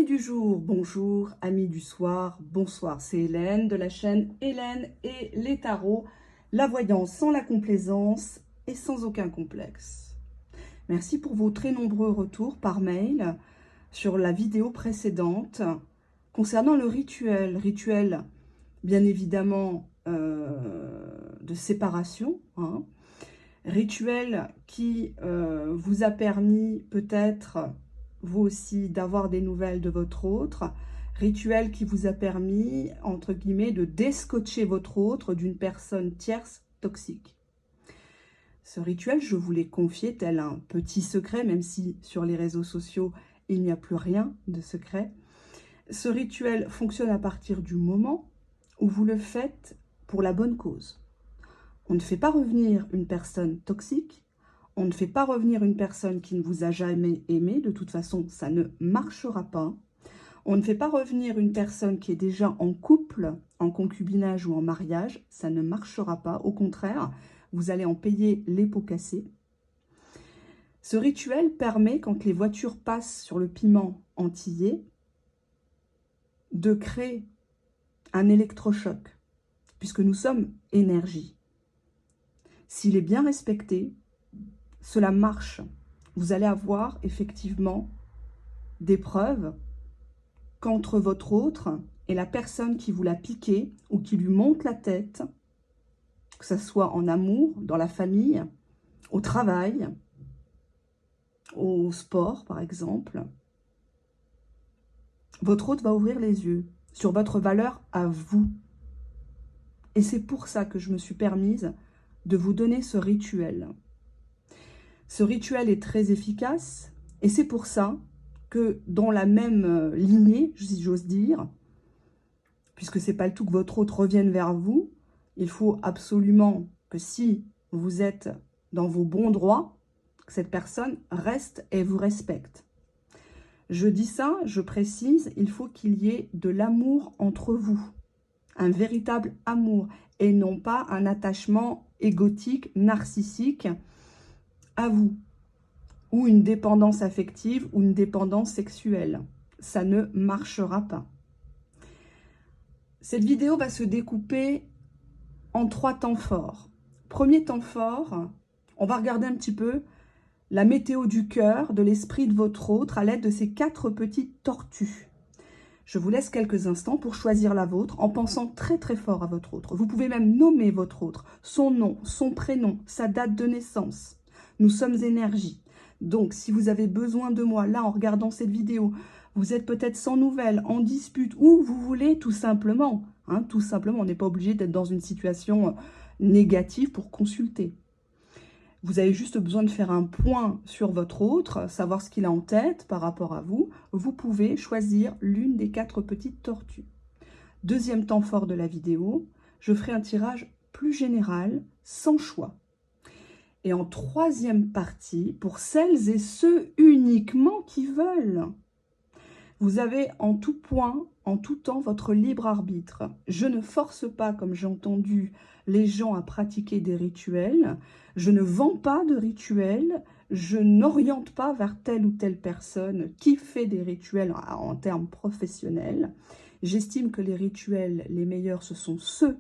Amis du jour, bonjour, amis du soir, bonsoir. C'est Hélène de la chaîne Hélène et les tarots, la voyance sans la complaisance et sans aucun complexe. Merci pour vos très nombreux retours par mail sur la vidéo précédente concernant le rituel bien évidemment de séparation, rituel qui vous a permis peut-être vous aussi d'avoir des nouvelles de votre autre, rituel qui vous a permis, entre guillemets, de descotcher votre autre d'une personne tierce toxique. Ce rituel, je vous l'ai confié tel un petit secret, même si sur les réseaux sociaux, il n'y a plus rien de secret. Ce rituel fonctionne à partir du moment où vous le faites pour la bonne cause. On ne fait pas revenir une personne toxique, on ne fait pas revenir une personne qui ne vous a jamais aimé, de toute façon, ça ne marchera pas. On ne fait pas revenir une personne qui est déjà en couple, en concubinage ou en mariage, ça ne marchera pas. Au contraire, vous allez en payer les pots cassés. Ce rituel permet, quand les voitures passent sur le piment antillais, de créer un électrochoc, puisque nous sommes énergie. S'il est bien respecté, cela marche. Vous allez avoir effectivement des preuves qu'entre votre autre et la personne qui vous l'a piqué ou qui lui monte la tête, que ce soit en amour, dans la famille, au travail, au sport par exemple, votre autre va ouvrir les yeux sur votre valeur à vous. Et c'est pour ça que je me suis permise de vous donner ce rituel. Ce rituel est très efficace et c'est pour ça que dans la même lignée, si j'ose dire, puisque ce n'est pas le tout que votre autre revienne vers vous, il faut absolument que si vous êtes dans vos bons droits, que cette personne reste et vous respecte. Je dis ça, je précise, il faut qu'il y ait de l'amour entre vous, un véritable amour et non pas un attachement égotique, narcissique à vous, ou une dépendance affective ou une dépendance sexuelle. Ça ne marchera pas. Cette vidéo va se découper en 3 temps forts. Premier temps fort, on va regarder un petit peu la météo du cœur, de l'esprit de votre autre à l'aide de ces 4 petites tortues. Je vous laisse quelques instants pour choisir la vôtre en pensant très très fort à votre autre. Vous pouvez même nommer votre autre, son nom, son prénom, sa date de naissance. Nous sommes énergie. Donc, si vous avez besoin de moi, là, en regardant cette vidéo, vous êtes peut-être sans nouvelles, en dispute, ou vous voulez tout simplement, on n'est pas obligé d'être dans une situation négative pour consulter. Vous avez juste besoin de faire un point sur votre autre, savoir ce qu'il a en tête par rapport à vous. Vous pouvez choisir l'une des 4 petites tortues. Deuxième temps fort de la vidéo, je ferai un tirage plus général, sans choix. Et en troisième partie, pour celles et ceux uniquement qui veulent, vous avez en tout point, en tout temps, votre libre arbitre. Je ne force pas, comme j'ai entendu, les gens à pratiquer des rituels. Je ne vends pas de rituels. Je n'oriente pas vers telle ou telle personne qui fait des rituels en termes professionnels. J'estime que les rituels, les meilleurs, ce sont ceux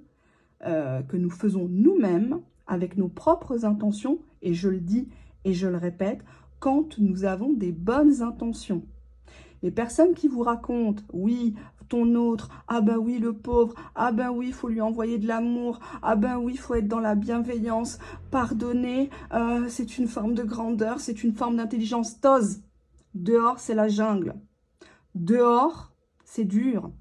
que nous faisons nous-mêmes, avec nos propres intentions, et je le dis et je le répète, quand nous avons des bonnes intentions. Les personnes qui vous racontent, oui, ton autre, ah ben oui, le pauvre, ah ben oui, il faut lui envoyer de l'amour, ah ben oui, il faut être dans la bienveillance, pardonner, c'est une forme de grandeur, c'est une forme d'intelligence. Tose, dehors, c'est la jungle. Dehors, c'est dur.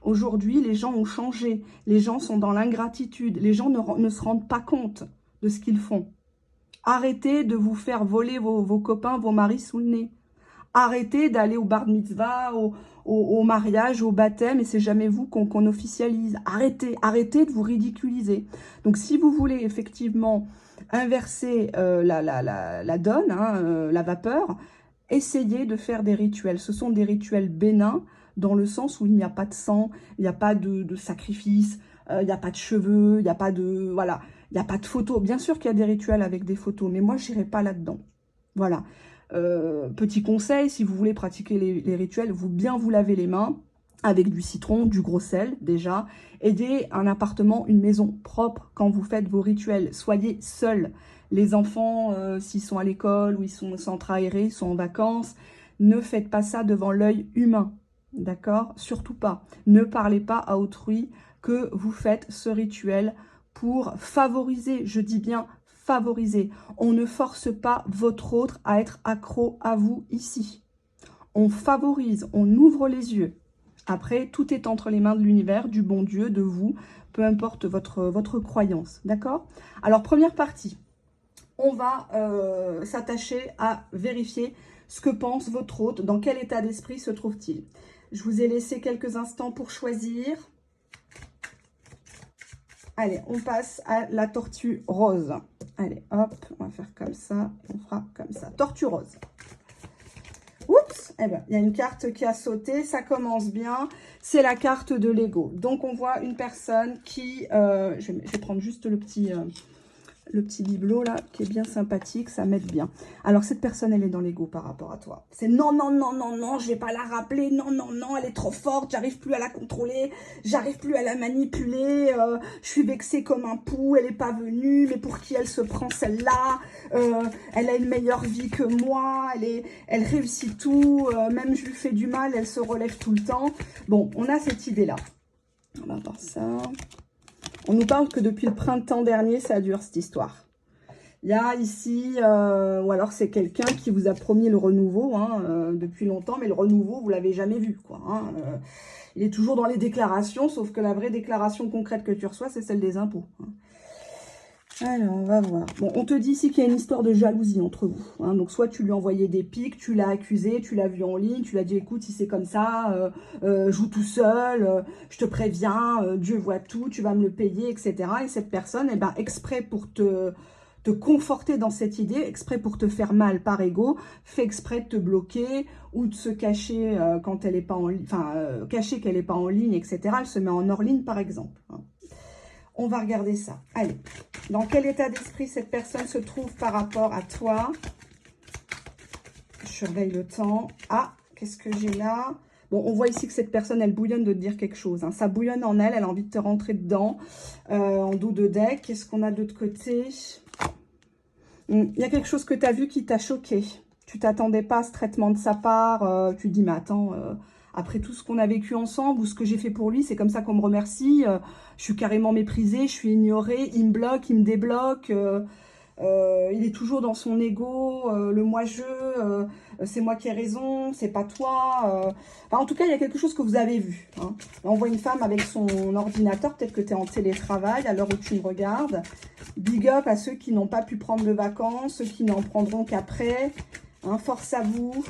Aujourd'hui, les gens ont changé, les gens sont dans l'ingratitude, les gens ne se rendent pas compte de ce qu'ils font. Arrêtez de vous faire voler vos copains, vos maris sous le nez. Arrêtez d'aller au bar mitzvah, au mariage, au baptême, et c'est jamais vous qu'on officialise. Arrêtez de vous ridiculiser. Donc, si vous voulez effectivement inverser la donne, la vapeur, essayez de faire des rituels. Ce sont des rituels bénins, dans le sens où il n'y a pas de sang, il n'y a pas de sacrifice, il n'y a pas de cheveux, il n'y a pas de... Voilà, il n'y a pas de photos. Bien sûr qu'il y a des rituels avec des photos, mais moi, je n'irai pas là-dedans. Voilà. Petit conseil, si vous voulez pratiquer les rituels, bien vous laver les mains avec du citron, du gros sel déjà. Aidez un appartement, une maison propre quand vous faites vos rituels. Soyez seuls. Les enfants, s'ils sont à l'école ou ils sont au centre aéré, ils sont en vacances, ne faites pas ça devant l'œil humain. D'accord? Surtout pas. Ne parlez pas à autrui que vous faites ce rituel pour favoriser, je dis bien favoriser. On ne force pas votre autre à être accro à vous ici. On favorise, on ouvre les yeux. Après, tout est entre les mains de l'univers, du bon Dieu, de vous, peu importe votre croyance. D'accord? Alors, première partie, on va s'attacher à vérifier ce que pense votre hôte, dans quel état d'esprit se trouve-t-il. Je vous ai laissé quelques instants pour choisir. Allez, on passe à la tortue rose. Allez, hop, on va faire comme ça, on fera comme ça. Tortue rose. Oups, eh bien, il y a une carte qui a sauté, ça commence bien. C'est la carte de l'ego. Donc, on voit une personne qui... je vais prendre juste le petit bibelot, là, qui est bien sympathique, ça m'aide bien. Alors, cette personne, elle est dans l'ego par rapport à toi. C'est non, non, non, non, non, je vais pas la rappeler. Non, non, non, elle est trop forte, j'arrive plus à la contrôler, j'arrive plus à la manipuler. Je suis vexée comme un pou, elle est pas venue, mais pour qui elle se prend celle-là? Elle a une meilleure vie que moi, elle réussit tout, même je lui fais du mal, elle se relève tout le temps. Bon, on a cette idée-là. On va voir ça. On nous parle que depuis le printemps dernier, ça dure cette histoire. Il y a ici, ou alors c'est quelqu'un qui vous a promis le renouveau depuis longtemps, mais le renouveau, vous ne l'avez jamais vu, quoi. Il est toujours dans les déclarations, sauf que la vraie déclaration concrète que tu reçois, c'est celle des impôts. Alors, on va voir. Bon, on te dit ici qu'il y a une histoire de jalousie entre vous. Donc, soit tu lui as envoyé des pics, tu l'as accusé, tu l'as vu en ligne, tu l'as dit, écoute, si c'est comme ça, joue tout seul, je te préviens, Dieu voit tout, tu vas me le payer, etc. Et cette personne, eh ben, exprès pour te conforter dans cette idée, exprès pour te faire mal par ego, fait exprès de te bloquer ou de se cacher quand elle n'est pas en ligne, cacher qu'elle n'est pas en ligne, etc. Elle se met en hors ligne, par exemple. On va regarder ça. Allez, dans quel état d'esprit cette personne se trouve par rapport à toi? Je surveille le temps. Ah, qu'est-ce que j'ai là? Bon, on voit ici que cette personne, elle bouillonne de te dire quelque chose. Ça bouillonne en elle, elle a envie de te rentrer dedans. En dos de deck, qu'est-ce qu'on a de l'autre côté? Il y a quelque chose que tu as vu qui t'a choqué. Tu t'attendais pas à ce traitement de sa part. Tu te dis, mais attends... après tout ce qu'on a vécu ensemble ou ce que j'ai fait pour lui, c'est comme ça qu'on me remercie. Je suis carrément méprisée, je suis ignorée, il me bloque, il me débloque. Il est toujours dans son ego, le moi-je, c'est moi qui ai raison, c'est pas toi. En tout cas, il y a quelque chose que vous avez vu. Là, on voit une femme avec son ordinateur, peut-être que tu es en télétravail à l'heure où tu me regardes. Big up à ceux qui n'ont pas pu prendre de vacances, ceux qui n'en prendront qu'après. Force à vous.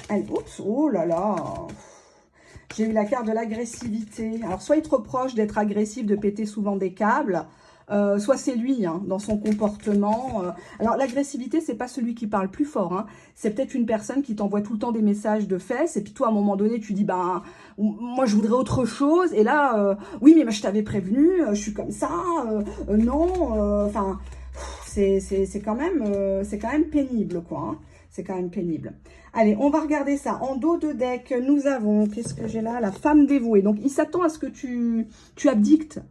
Allez, oups, oh là là, j'ai eu la carte de l'agressivité. Alors, soit il te reproche d'être agressif, de péter souvent des câbles, soit c'est lui, dans son comportement. Alors, l'agressivité, c'est pas celui qui parle plus fort. C'est peut-être une personne qui t'envoie tout le temps des messages de fesses, et puis toi, à un moment donné, tu dis, ben, moi, je voudrais autre chose. Et là, oui, mais je t'avais prévenu, je suis comme ça, non, enfin, c'est quand même pénible, quoi. C'est quand même pénible. Allez, on va regarder ça. En dos de deck, nous avons, qu'est-ce que j'ai là? La femme dévouée. Donc, il s'attend à ce que tu abdictes.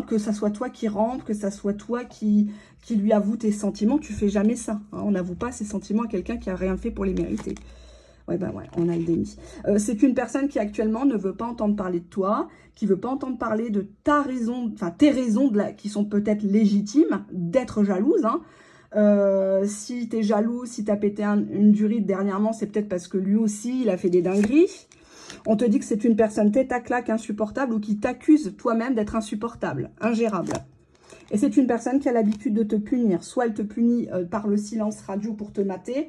Que ça soit toi qui rentre, que ça soit toi qui lui avoue tes sentiments. Tu fais jamais ça. On n'avoue pas ses sentiments à quelqu'un qui a rien fait pour les mériter. Ouais, ben ouais, on a le déni. C'est une personne qui actuellement ne veut pas entendre parler de toi, qui veut pas entendre parler de ta raison, enfin tes raisons qui sont peut-être légitimes d'être jalouse, si tu es jaloux, si tu as pété une durite dernièrement, c'est peut-être parce que lui aussi, il a fait des dingueries. On te dit que c'est une personne tête à claque, insupportable, ou qui t'accuse toi-même d'être insupportable, ingérable. Et c'est une personne qui a l'habitude de te punir. Soit elle te punit par le silence radio pour te mater,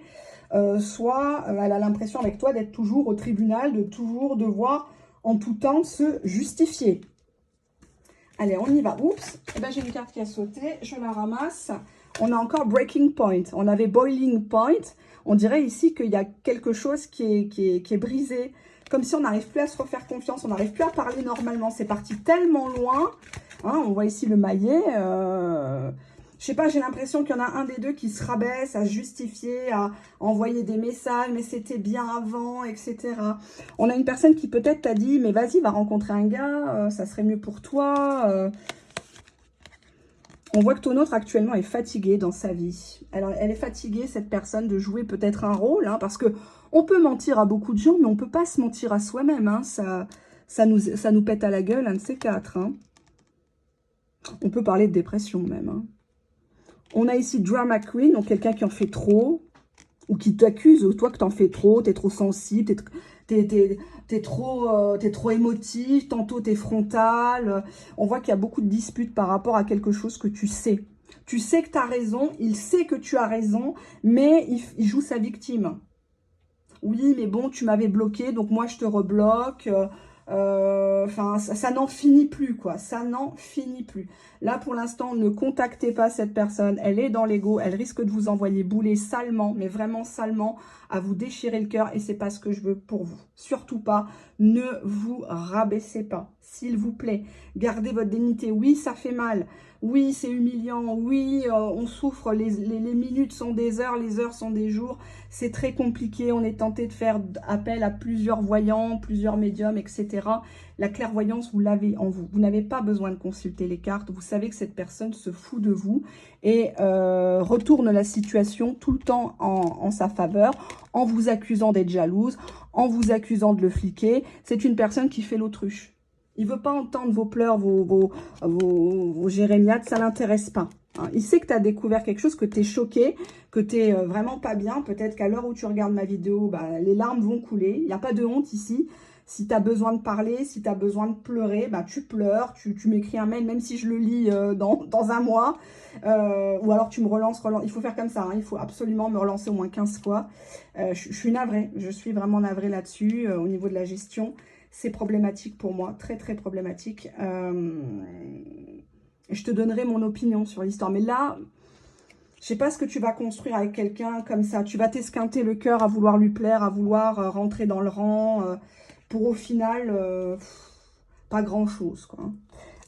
soit elle a l'impression avec toi d'être toujours au tribunal, de toujours devoir en tout temps se justifier. Allez, on y va. Oups, eh ben, j'ai une carte qui a sauté, je la ramasse. On a encore breaking point. On avait boiling point. On dirait ici qu'il y a quelque chose qui est brisé. Comme si on n'arrive plus à se refaire confiance. On n'arrive plus à parler normalement. C'est parti tellement loin. On voit ici le maillet. Je sais pas, j'ai l'impression qu'il y en a un des deux qui se rabaisse à justifier, à envoyer des messages, mais c'était bien avant, etc. On a une personne qui peut-être t'a dit, mais vas-y, va rencontrer un gars, ça serait mieux pour toi. On voit que ton autre actuellement est fatigué dans sa vie. Alors, elle est fatiguée, cette personne, de jouer peut-être un rôle, hein, parce que on peut mentir à beaucoup de gens, mais on ne peut pas se mentir à soi-même. Hein, ça nous pète à la gueule, un de ces quatre. Hein. On peut parler de dépression même. Hein. On a ici Drama Queen, donc quelqu'un qui en fait trop, ou qui t'accuse, toi, que t'en fais trop, t'es trop sensible, t'es trop émotif, tantôt t'es frontal. On voit qu'il y a beaucoup de disputes par rapport à quelque chose que tu sais. Tu sais que tu as raison, il sait que tu as raison, mais il joue sa victime. Oui, mais bon, tu m'avais bloqué, donc moi je te rebloque. Enfin, ça n'en finit plus, quoi. Ça n'en finit plus. Là, pour l'instant, ne contactez pas cette personne. Elle est dans l'ego. Elle risque de vous envoyer bouler salement, mais vraiment salement, à vous déchirer le cœur. Et c'est pas ce que je veux pour vous. Surtout pas. Ne vous rabaissez pas. S'il vous plaît, gardez votre dignité. Oui, ça fait mal. Oui, c'est humiliant. Oui, on souffre. Les minutes sont des heures. Les heures sont des jours. C'est très compliqué. On est tenté de faire appel à plusieurs voyants, plusieurs médiums, etc. La clairvoyance, vous l'avez en vous. Vous n'avez pas besoin de consulter les cartes. Vous savez que cette personne se fout de vous et retourne la situation tout le temps en sa faveur, en vous accusant d'être jalouse, en vous accusant de le fliquer. C'est une personne qui fait l'autruche. Il ne veut pas entendre vos pleurs, vos jérémiades, ça ne l'intéresse pas. Hein. Il sait que tu as découvert quelque chose, que tu es choqué, que tu n'es vraiment pas bien. Peut-être qu'à l'heure où tu regardes ma vidéo, bah, les larmes vont couler. Il n'y a pas de honte ici. Si tu as besoin de parler, si tu as besoin de pleurer, bah, tu pleures, tu m'écris un mail, même si je le lis dans un mois. Ou alors tu me relances. Il faut faire comme ça, hein. Il faut absolument me relancer au moins 15 fois. Je suis navrée, je suis vraiment navrée là-dessus, au niveau de la gestion. C'est problématique pour moi, très très problématique. Je te donnerai mon opinion sur l'histoire. Mais là, je sais pas ce que tu vas construire avec quelqu'un comme ça. Tu vas t'esquinter le cœur à vouloir lui plaire, à vouloir rentrer dans le rang. Pour au final, pas grand-chose, quoi.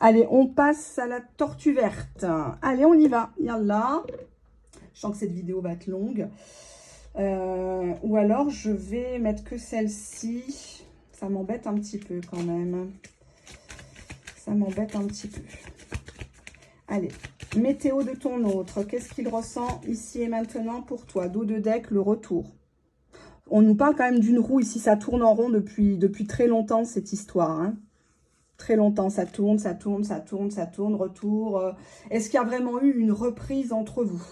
Allez, on passe à la tortue verte. Allez, on y va. Yallah. Je sens que cette vidéo va être longue. Ou alors, je vais mettre que celle-ci. Ça m'embête un petit peu quand même. Ça m'embête un petit peu. Allez, météo de ton autre. Qu'est-ce qu'il ressent ici et maintenant pour toi? Dos de deck, le retour. On nous parle quand même d'une roue ici. Ça tourne en rond depuis très longtemps, cette histoire. Hein. Très longtemps, ça tourne, ça tourne, ça tourne, ça tourne, retour. Est-ce qu'il y a vraiment eu une reprise entre vous?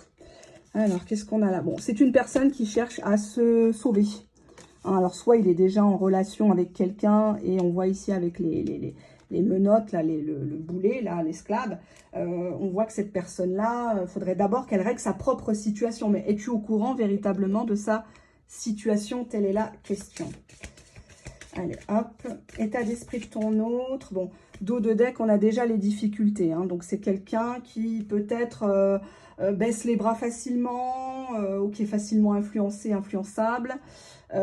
Alors, qu'est-ce qu'on a là? Bon, c'est une personne qui cherche à se sauver. Alors, soit il est déjà en relation avec quelqu'un, et on voit ici avec les menottes, là, le boulet, là, l'esclave, on voit que cette personne-là, il faudrait d'abord qu'elle règle sa propre situation. Mais es-tu au courant véritablement de sa situation? Telle est la question. Allez, hop, état d'esprit de ton autre. Bon, dos de deck, on a déjà les difficultés. Hein, donc, c'est quelqu'un qui peut-être baisse les bras facilement ou qui est facilement influencé, influençable. Il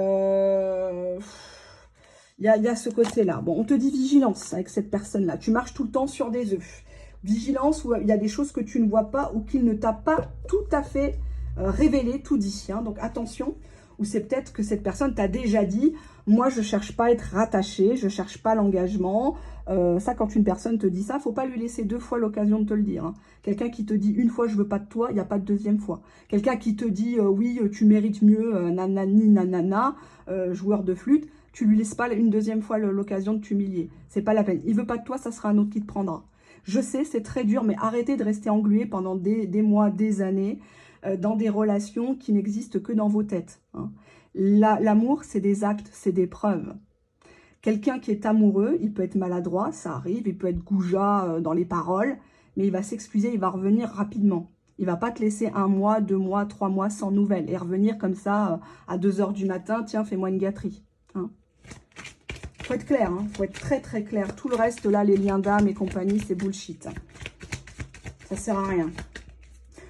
y a ce côté-là. Bon, on te dit vigilance avec cette personne-là. Tu marches tout le temps sur des œufs. Vigilance où il y a des choses que tu ne vois pas ou qu'il ne t'a pas tout à fait révélé, tout dit. Hein, donc, attention. Ou c'est peut-être que cette personne t'a déjà dit, moi, je ne cherche pas à être rattachée, je ne cherche pas l'engagement. Ça, quand une personne te dit ça, il ne faut pas lui laisser 2 fois l'occasion de te le dire. Hein. Quelqu'un qui te dit une fois, je ne veux pas de toi, il n'y a pas de deuxième fois. Quelqu'un qui te dit, oui, tu mérites mieux, nanani, nanana, joueur de flûte, tu ne lui laisses pas une deuxième fois l'occasion de t'humilier. C'est pas la peine. Il ne veut pas de toi, ça sera un autre qui te prendra. Je sais, c'est très dur, mais arrêtez de rester englué pendant des mois, des années, dans des relations qui n'existent que dans vos têtes. Hein. L'amour, c'est des actes, c'est des preuves. Quelqu'un qui est amoureux, il peut être maladroit, ça arrive, il peut être goujat dans les paroles, mais il va s'excuser, il va revenir rapidement. Il ne va pas te laisser 1 mois, 2 mois, 3 mois sans nouvelles et revenir comme ça à 2 h du matin, tiens, fais-moi une gâterie. Hein. Faut être clair, hein, faut être très très clair. Tout le reste là, les liens d'âme et compagnie, c'est bullshit. Ça sert à rien.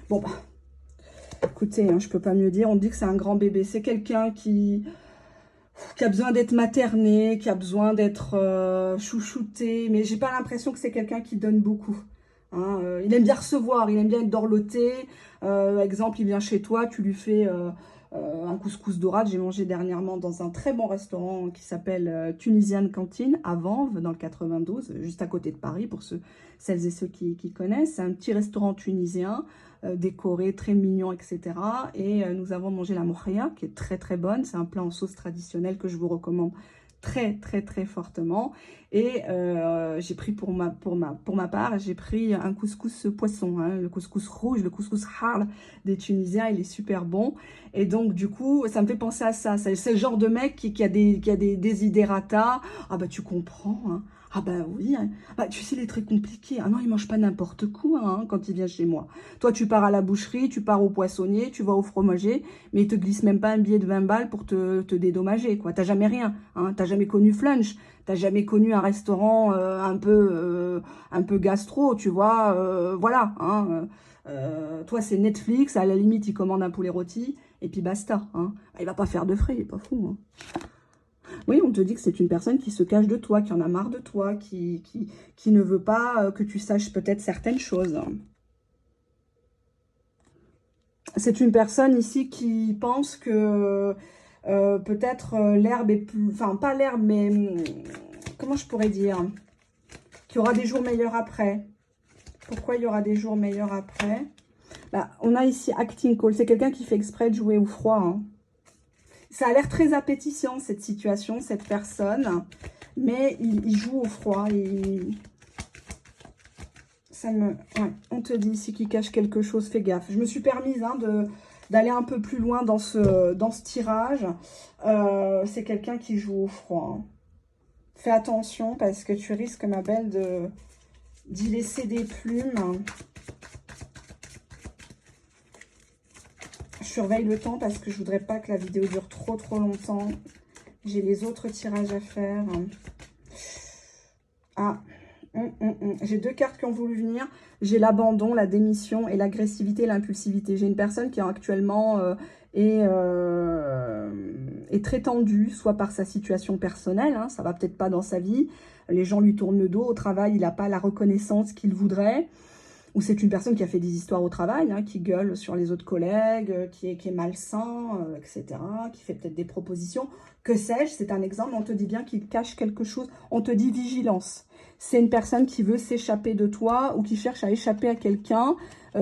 Bon, bah, écoutez, hein, je peux pas mieux dire. On dit que c'est un grand bébé. C'est quelqu'un qui a besoin d'être materné, qui a besoin d'être chouchouté. Mais j'ai pas l'impression que c'est quelqu'un qui donne beaucoup. Hein, il aime bien recevoir, il aime bien être dorloté. Exemple, il vient chez toi, tu lui fais un couscous dorade. J'ai mangé dernièrement dans un très bon restaurant qui s'appelle Tunisian Cantine à Vanves, dans le 92, juste à côté de Paris, pour celles et ceux qui connaissent. C'est un petit restaurant tunisien, décoré, très mignon, etc. Et nous avons mangé la mohria, qui est très très bonne. C'est un plat en sauce traditionnelle que je vous recommande très très très fortement. Et j'ai pris pour ma part, j'ai pris un couscous poisson, hein, le couscous rouge, le couscous har des Tunisiens, il est super bon. Et donc du coup, ça me fait penser à ça. C'est le genre de mec qui a des desiderata. Ah bah tu comprends, hein. Ah bah oui, hein. Bah, tu sais, il est très compliqué. Ah non, il mange pas n'importe quoi hein, quand il vient chez moi. Toi, tu pars à la boucherie, tu pars au poissonnier, tu vas au fromager, mais il te glisse même pas un billet de 20 balles pour te dédommager, quoi. T'as jamais rien, hein. T'as jamais connu Flunch, t'as jamais connu un restaurant un peu gastro, tu vois. Voilà, hein. Toi, c'est Netflix, à la limite, il commande un poulet rôti, et puis basta, hein. Il va pas faire de frais, il est pas fou, hein. Oui, on te dit que c'est une personne qui se cache de toi, qui en a marre de toi, qui ne veut pas que tu saches peut-être certaines choses. C'est une personne ici qui pense que peut-être l'herbe est plus... Enfin, pas l'herbe, mais comment je pourrais dire? Qu'il y aura des jours meilleurs après. Pourquoi il y aura des jours meilleurs après? Bah, on a ici acting call. C'est quelqu'un qui fait exprès de jouer au froid, hein. Ça a l'air très appétissant, cette situation, cette personne. Mais il joue au froid. Ouais, on te dit ici qu'il cache quelque chose, fais gaffe. Je me suis permise hein, d'aller un peu plus loin dans ce tirage. C'est quelqu'un qui joue au froid, hein. Fais attention parce que tu risques, ma belle, d'y laisser des plumes. Je surveille le temps parce que je voudrais pas que la vidéo dure trop longtemps. J'ai les autres tirages à faire. Ah, j'ai deux cartes qui ont voulu venir. J'ai l'abandon, la démission et l'agressivité et l'impulsivité. J'ai une personne qui actuellement est très tendue, soit par sa situation personnelle, hein, ça va peut-être pas dans sa vie. Les gens lui tournent le dos. Au travail, il n'a pas la reconnaissance qu'il voudrait. Ou c'est une personne qui a fait des histoires au travail, hein, qui gueule sur les autres collègues, qui est malsain, etc., qui fait peut-être des propositions. Que sais-je, c'est un exemple, on te dit bien qu'il cache quelque chose, on te dit vigilance. C'est une personne qui veut s'échapper de toi ou qui cherche à échapper à quelqu'un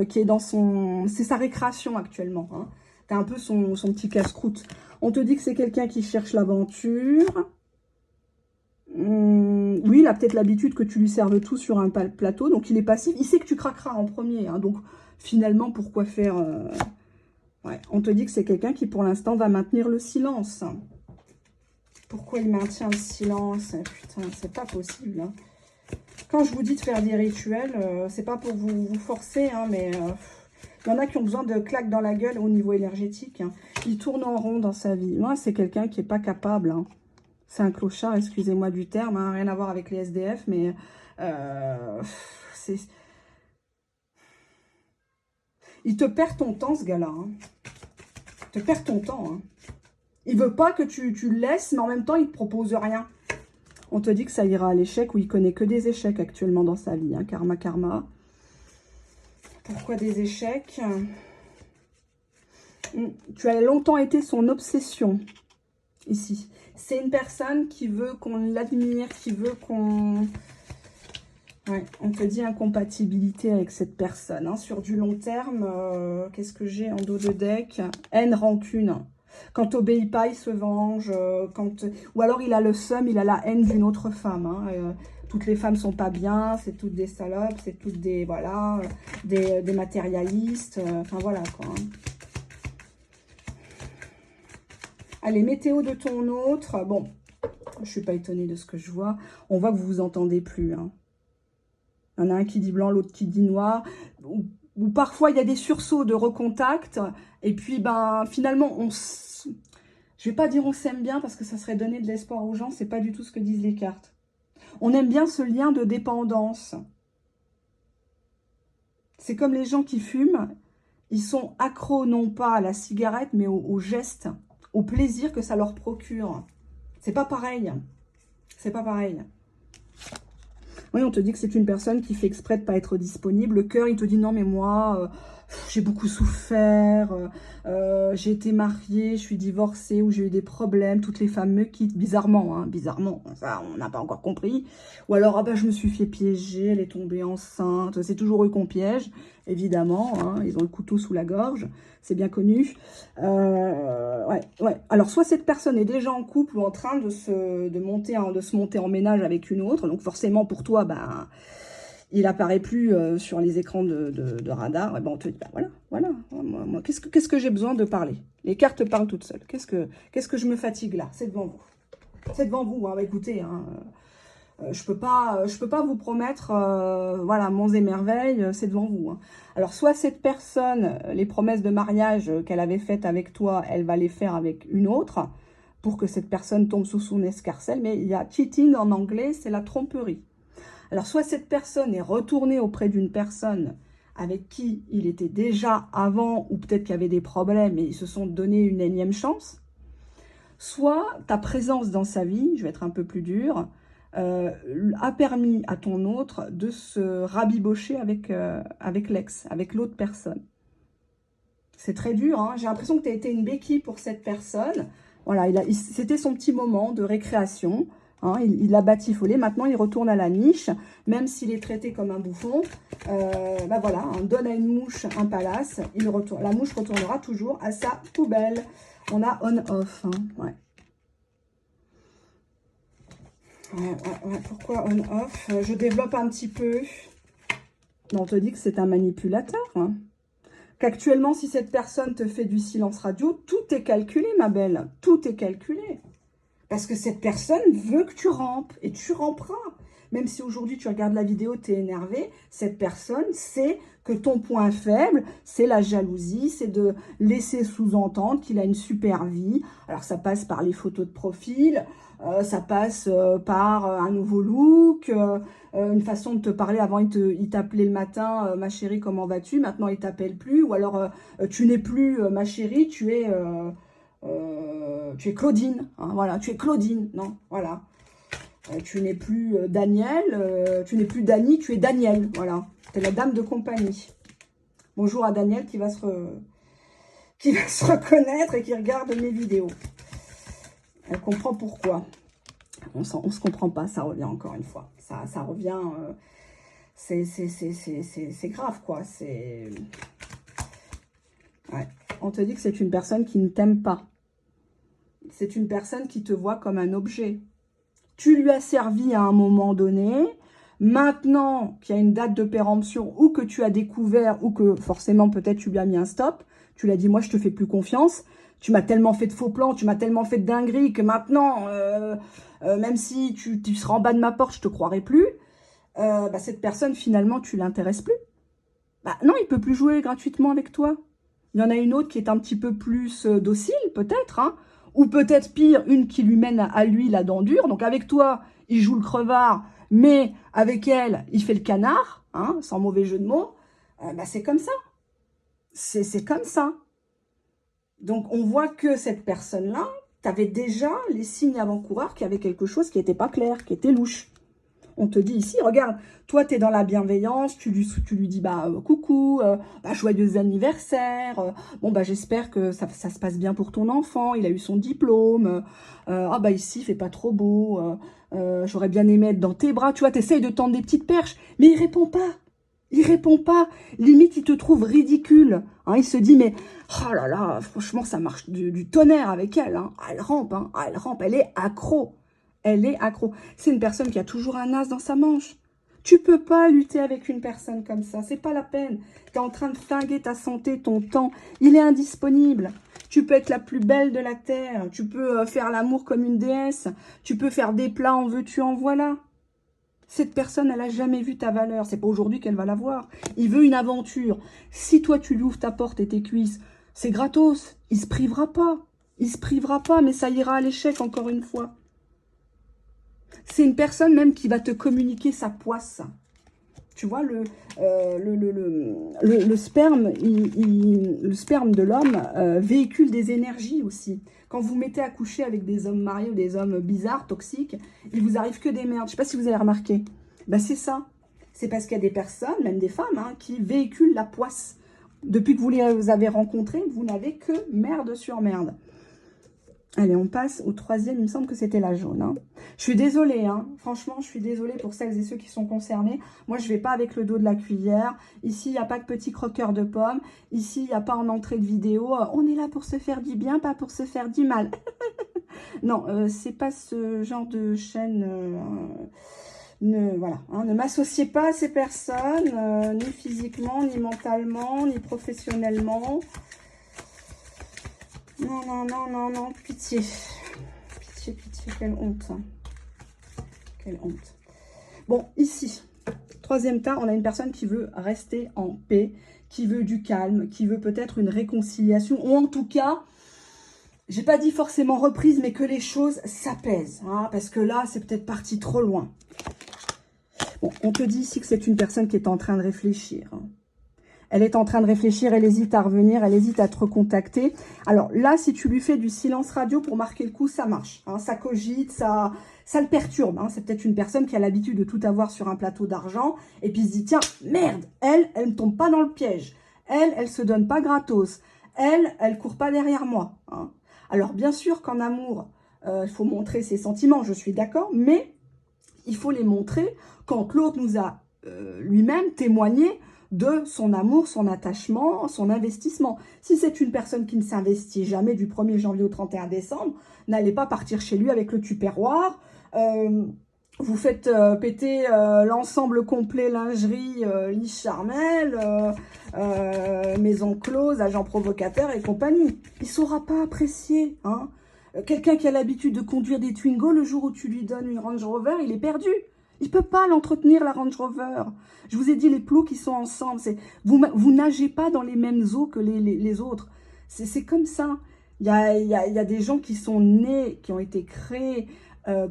qui est dans son... C'est sa récréation actuellement, hein. T'as un peu son petit casse-croûte. On te dit que c'est quelqu'un qui cherche l'aventure. Oui, il a peut-être l'habitude que tu lui serves tout sur un plateau, donc il est passif. Il sait que tu craqueras en premier, hein, donc finalement, pourquoi faire ouais, on te dit que c'est quelqu'un qui, pour l'instant, va maintenir le silence. Pourquoi il maintient le silence? Putain, c'est pas possible, hein. Quand je vous dis de faire des rituels, c'est pas pour vous forcer, hein, mais il y en a qui ont besoin de claques dans la gueule au niveau énergétique, hein. Il tourne en rond dans sa vie. Moi, c'est quelqu'un qui n'est pas capable, hein. C'est un clochard, excusez-moi du terme, hein, rien à voir avec les SDF, mais c'est... Il te perd ton temps, ce gars-là, hein. Il te perd ton temps, hein. Il veut pas que tu le laisses, mais en même temps, il te propose rien. On te dit que ça ira à l'échec, ou il connaît que des échecs actuellement dans sa vie, hein. Karma, karma. Pourquoi des échecs? Tu as longtemps été son obsession, ici. C'est une personne qui veut qu'on l'admire, qui veut qu'on... Ouais, on te dit incompatibilité avec cette personne, hein. Sur du long terme, qu'est-ce que j'ai en dos de deck? Haine, rancune. Quand t'obéis pas, il se venge. Ou alors il a le seum, il a la haine d'une autre femme, hein. Toutes les femmes sont pas bien, c'est toutes des salopes, c'est toutes des, voilà, des matérialistes. Enfin voilà quoi, hein. Allez, météo de ton autre. Bon, je suis pas étonnée de ce que je vois. On voit que vous vous entendez plus, hein. Il y en a un qui dit blanc, l'autre qui dit noir. Ou parfois, il y a des sursauts de recontact. Et puis, ben, finalement, je vais pas dire on s'aime bien parce que ça serait donner de l'espoir aux gens. C'est pas du tout ce que disent les cartes. On aime bien ce lien de dépendance. C'est comme les gens qui fument. Ils sont accros, non pas à la cigarette, mais au geste, au plaisir que ça leur procure. C'est pas pareil. C'est pas pareil. Oui, on te dit que c'est une personne qui fait exprès de ne pas être disponible. Le cœur, il te dit non, mais moi, j'ai beaucoup souffert, j'ai été mariée, je suis divorcée, ou j'ai eu des problèmes, toutes les femmes me quittent, bizarrement, hein, bizarrement, ça, on n'a pas encore compris. Ou alors, ah bah, je me suis fait piéger, elle est tombée enceinte, c'est toujours eux qu'on piège, évidemment, hein, ils ont le couteau sous la gorge, c'est bien connu. Ouais. Alors, soit cette personne est déjà en couple ou en train de se monter en ménage avec une autre, donc forcément, pour toi, ben... il apparaît plus sur les écrans de radar, et ben on te dit, bah voilà. Moi, qu'est-ce que j'ai besoin de parler? Les cartes parlent toutes seules. Qu'est-ce que je me fatigue là? C'est devant vous. C'est devant vous, hein. Bah, écoutez, hein, je peux pas vous promettre, voilà, monts et merveilles, c'est devant vous, hein. Alors, soit cette personne, les promesses de mariage qu'elle avait faites avec toi, elle va les faire avec une autre, pour que cette personne tombe sous son escarcelle, mais il y a cheating en anglais, c'est la tromperie. Alors, soit cette personne est retournée auprès d'une personne avec qui il était déjà avant, ou peut-être qu'il y avait des problèmes et ils se sont donné une énième chance. Soit ta présence dans sa vie, je vais être un peu plus dure, a permis à ton autre de se rabibocher avec l'ex, avec l'autre personne. C'est très dur, hein. J'ai l'impression que tu as été une béquille pour cette personne. Voilà, c'était son petit moment de récréation. Hein, il l'a batifolé, maintenant il retourne à la niche, même s'il est traité comme un bouffon. Bah voilà, on donne à une mouche un palace, la mouche retournera toujours à sa poubelle. On a on-off, hein, ouais. Ouais, pourquoi on-off? Je développe un petit peu. On te dit que c'est un manipulateur, hein. Qu'actuellement, si cette personne te fait du silence radio, tout est calculé, ma belle, tout est calculé. Parce que cette personne veut que tu rampes, et tu ramperas. Même si aujourd'hui tu regardes la vidéo, tu es énervé, cette personne sait que ton point faible, c'est la jalousie, c'est de laisser sous-entendre qu'il a une super vie. Alors ça passe par les photos de profil, ça passe par un nouveau look, une façon de te parler. Avant, il t'appelait le matin, ma chérie, comment vas-tu? Maintenant, il t'appelle plus. Ou alors, tu n'es plus ma chérie, tu es Claudine, hein, voilà, tu es Claudine, non, voilà. Tu n'es plus Daniel, tu n'es plus Dani, tu es Daniel, voilà. Tu es la dame de compagnie. Bonjour à Daniel qui va se reconnaître et qui regarde mes vidéos. Elle comprend pourquoi. On se comprend pas, ça revient encore une fois. Ça revient, c'est grave, quoi. Ouais. On te dit que c'est une personne qui ne t'aime pas. C'est une personne qui te voit comme un objet. Tu lui as servi à un moment donné. Maintenant qu'il y a une date de péremption ou que tu as découvert ou que forcément peut-être tu lui as mis un stop, tu lui as dit moi je te fais plus confiance, tu m'as tellement fait de faux plans, tu m'as tellement fait de dingueries que maintenant, même si tu seras en bas de ma porte, je te croirai plus. Bah, cette personne finalement tu l'intéresses plus. Bah, non, il peut plus jouer gratuitement avec toi. Il y en a une autre qui est un petit peu plus docile peut-être, hein. Ou peut-être pire, une qui lui mène à lui la dent dure. Donc avec toi, il joue le crevard, mais avec elle, il fait le canard, hein, sans mauvais jeu de mots. Bah, c'est comme ça. C'est comme ça. Donc on voit que cette personne-là, tu avais déjà les signes avant-coureurs qu'il y avait quelque chose qui n'était pas clair, qui était louche. On te dit ici, regarde, toi, tu es dans la bienveillance, tu lui dis, bah, coucou, bah, joyeux anniversaire, bon, bah, j'espère que ça se passe bien pour ton enfant, il a eu son diplôme, ah, bah, ici, il fait pas trop beau, j'aurais bien aimé être dans tes bras, tu vois, t'essayes de tendre des petites perches, mais il répond pas. Il répond pas. Limite, il te trouve ridicule. Hein, il se dit, mais, oh là là, franchement, ça marche du tonnerre avec elle. Hein. Elle rampe, hein. Elle rampe, elle est accro. Elle est accro. C'est une personne qui a toujours un as dans sa manche. Tu peux pas lutter avec une personne comme ça. C'est pas la peine. Tu es en train de flinguer ta santé, ton temps. Il est indisponible. Tu peux être la plus belle de la terre. Tu peux faire l'amour comme une déesse. Tu peux faire des plats en veux-tu, en voilà. Cette personne, elle n'a jamais vu ta valeur. C'est pas aujourd'hui qu'elle va la voir. Il veut une aventure. Si toi, tu lui ouvres ta porte et tes cuisses, c'est gratos. Il se privera pas. Il se privera pas, mais ça ira à l'échec encore une fois. C'est une personne même qui va te communiquer sa poisse. Tu vois, le sperme, le sperme de l'homme véhicule des énergies aussi. Quand vous mettez à coucher avec des hommes mariés ou des hommes bizarres, toxiques, il vous arrive que des merdes. Je ne sais pas si vous avez remarqué. Ben, c'est ça. C'est parce qu'il y a des personnes, même des femmes, hein, qui véhiculent la poisse. Depuis que vous les avez rencontrés, vous n'avez que merde sur merde. Allez, on passe au troisième. Il me semble que c'était la jaune. Hein. Je suis désolée. Hein. Franchement, je suis désolée pour celles et ceux qui sont concernés. Moi, je ne vais pas avec le dos de la cuillère. Ici, il n'y a pas de petit croqueur de pommes. Ici, il n'y a pas en entrée de vidéo. On est là pour se faire du bien, pas pour se faire du mal. Non, c'est pas ce genre de chaîne... voilà, hein, ne m'associez pas à ces personnes, ni physiquement, ni mentalement, ni professionnellement. Non, non, non, non, non, pitié. Pitié, pitié, quelle honte. Quelle honte. Bon, ici, troisième tas, on a une personne qui veut rester en paix, qui veut du calme, qui veut peut-être une réconciliation, ou en tout cas, j'ai pas dit forcément reprise, mais que les choses s'apaisent, hein, parce que là, c'est peut-être parti trop loin. Bon, on te dit ici que c'est une personne qui est en train de réfléchir, hein. Elle est en train de réfléchir, elle hésite à revenir, elle hésite à te recontacter. Alors là, si tu lui fais du silence radio pour marquer le coup, ça marche. Hein, ça cogite, ça le perturbe. Hein. C'est peut-être une personne qui a l'habitude de tout avoir sur un plateau d'argent. Et puis il se dit, tiens, merde, elle ne tombe pas dans le piège. Elle se donne pas gratos. Elle court pas derrière moi. Hein. Alors bien sûr qu'en amour, il faut montrer ses sentiments, je suis d'accord. Mais il faut les montrer quand l'autre nous a lui-même témoigné de son amour, son attachement, son investissement. Si c'est une personne qui ne s'investit jamais du 1er janvier au 31 décembre, n'allez pas partir chez lui avec le tupperware. Vous faites péter l'ensemble complet lingerie, lit charmel, maison close, agent provocateur et compagnie. Il ne saura pas apprécier. Hein. Quelqu'un qui a l'habitude de conduire des Twingo, le jour où tu lui donnes une Range Rover, il est perdu. Il ne peut pas l'entretenir, la Range Rover. Je vous ai dit, les plots qui sont ensemble, vous nagez pas dans les mêmes eaux que les autres. C'est comme ça. Il y a des gens qui sont nés, qui ont été créés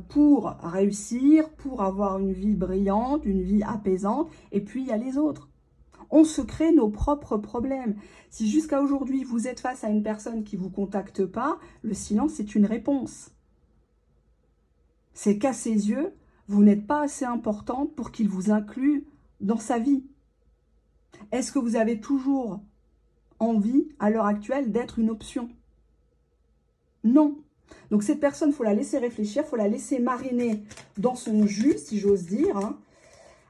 pour réussir, pour avoir une vie brillante, une vie apaisante. Et puis, il y a les autres. On se crée nos propres problèmes. Si jusqu'à aujourd'hui, vous êtes face à une personne qui ne vous contacte pas, le silence, c'est une réponse. C'est qu'à ses yeux, vous n'êtes pas assez importante pour qu'il vous inclue dans sa vie. Est-ce que vous avez toujours envie, à l'heure actuelle, d'être une option? Non. Donc cette personne, il faut la laisser réfléchir, il faut la laisser mariner dans son jus, si j'ose dire. Hein.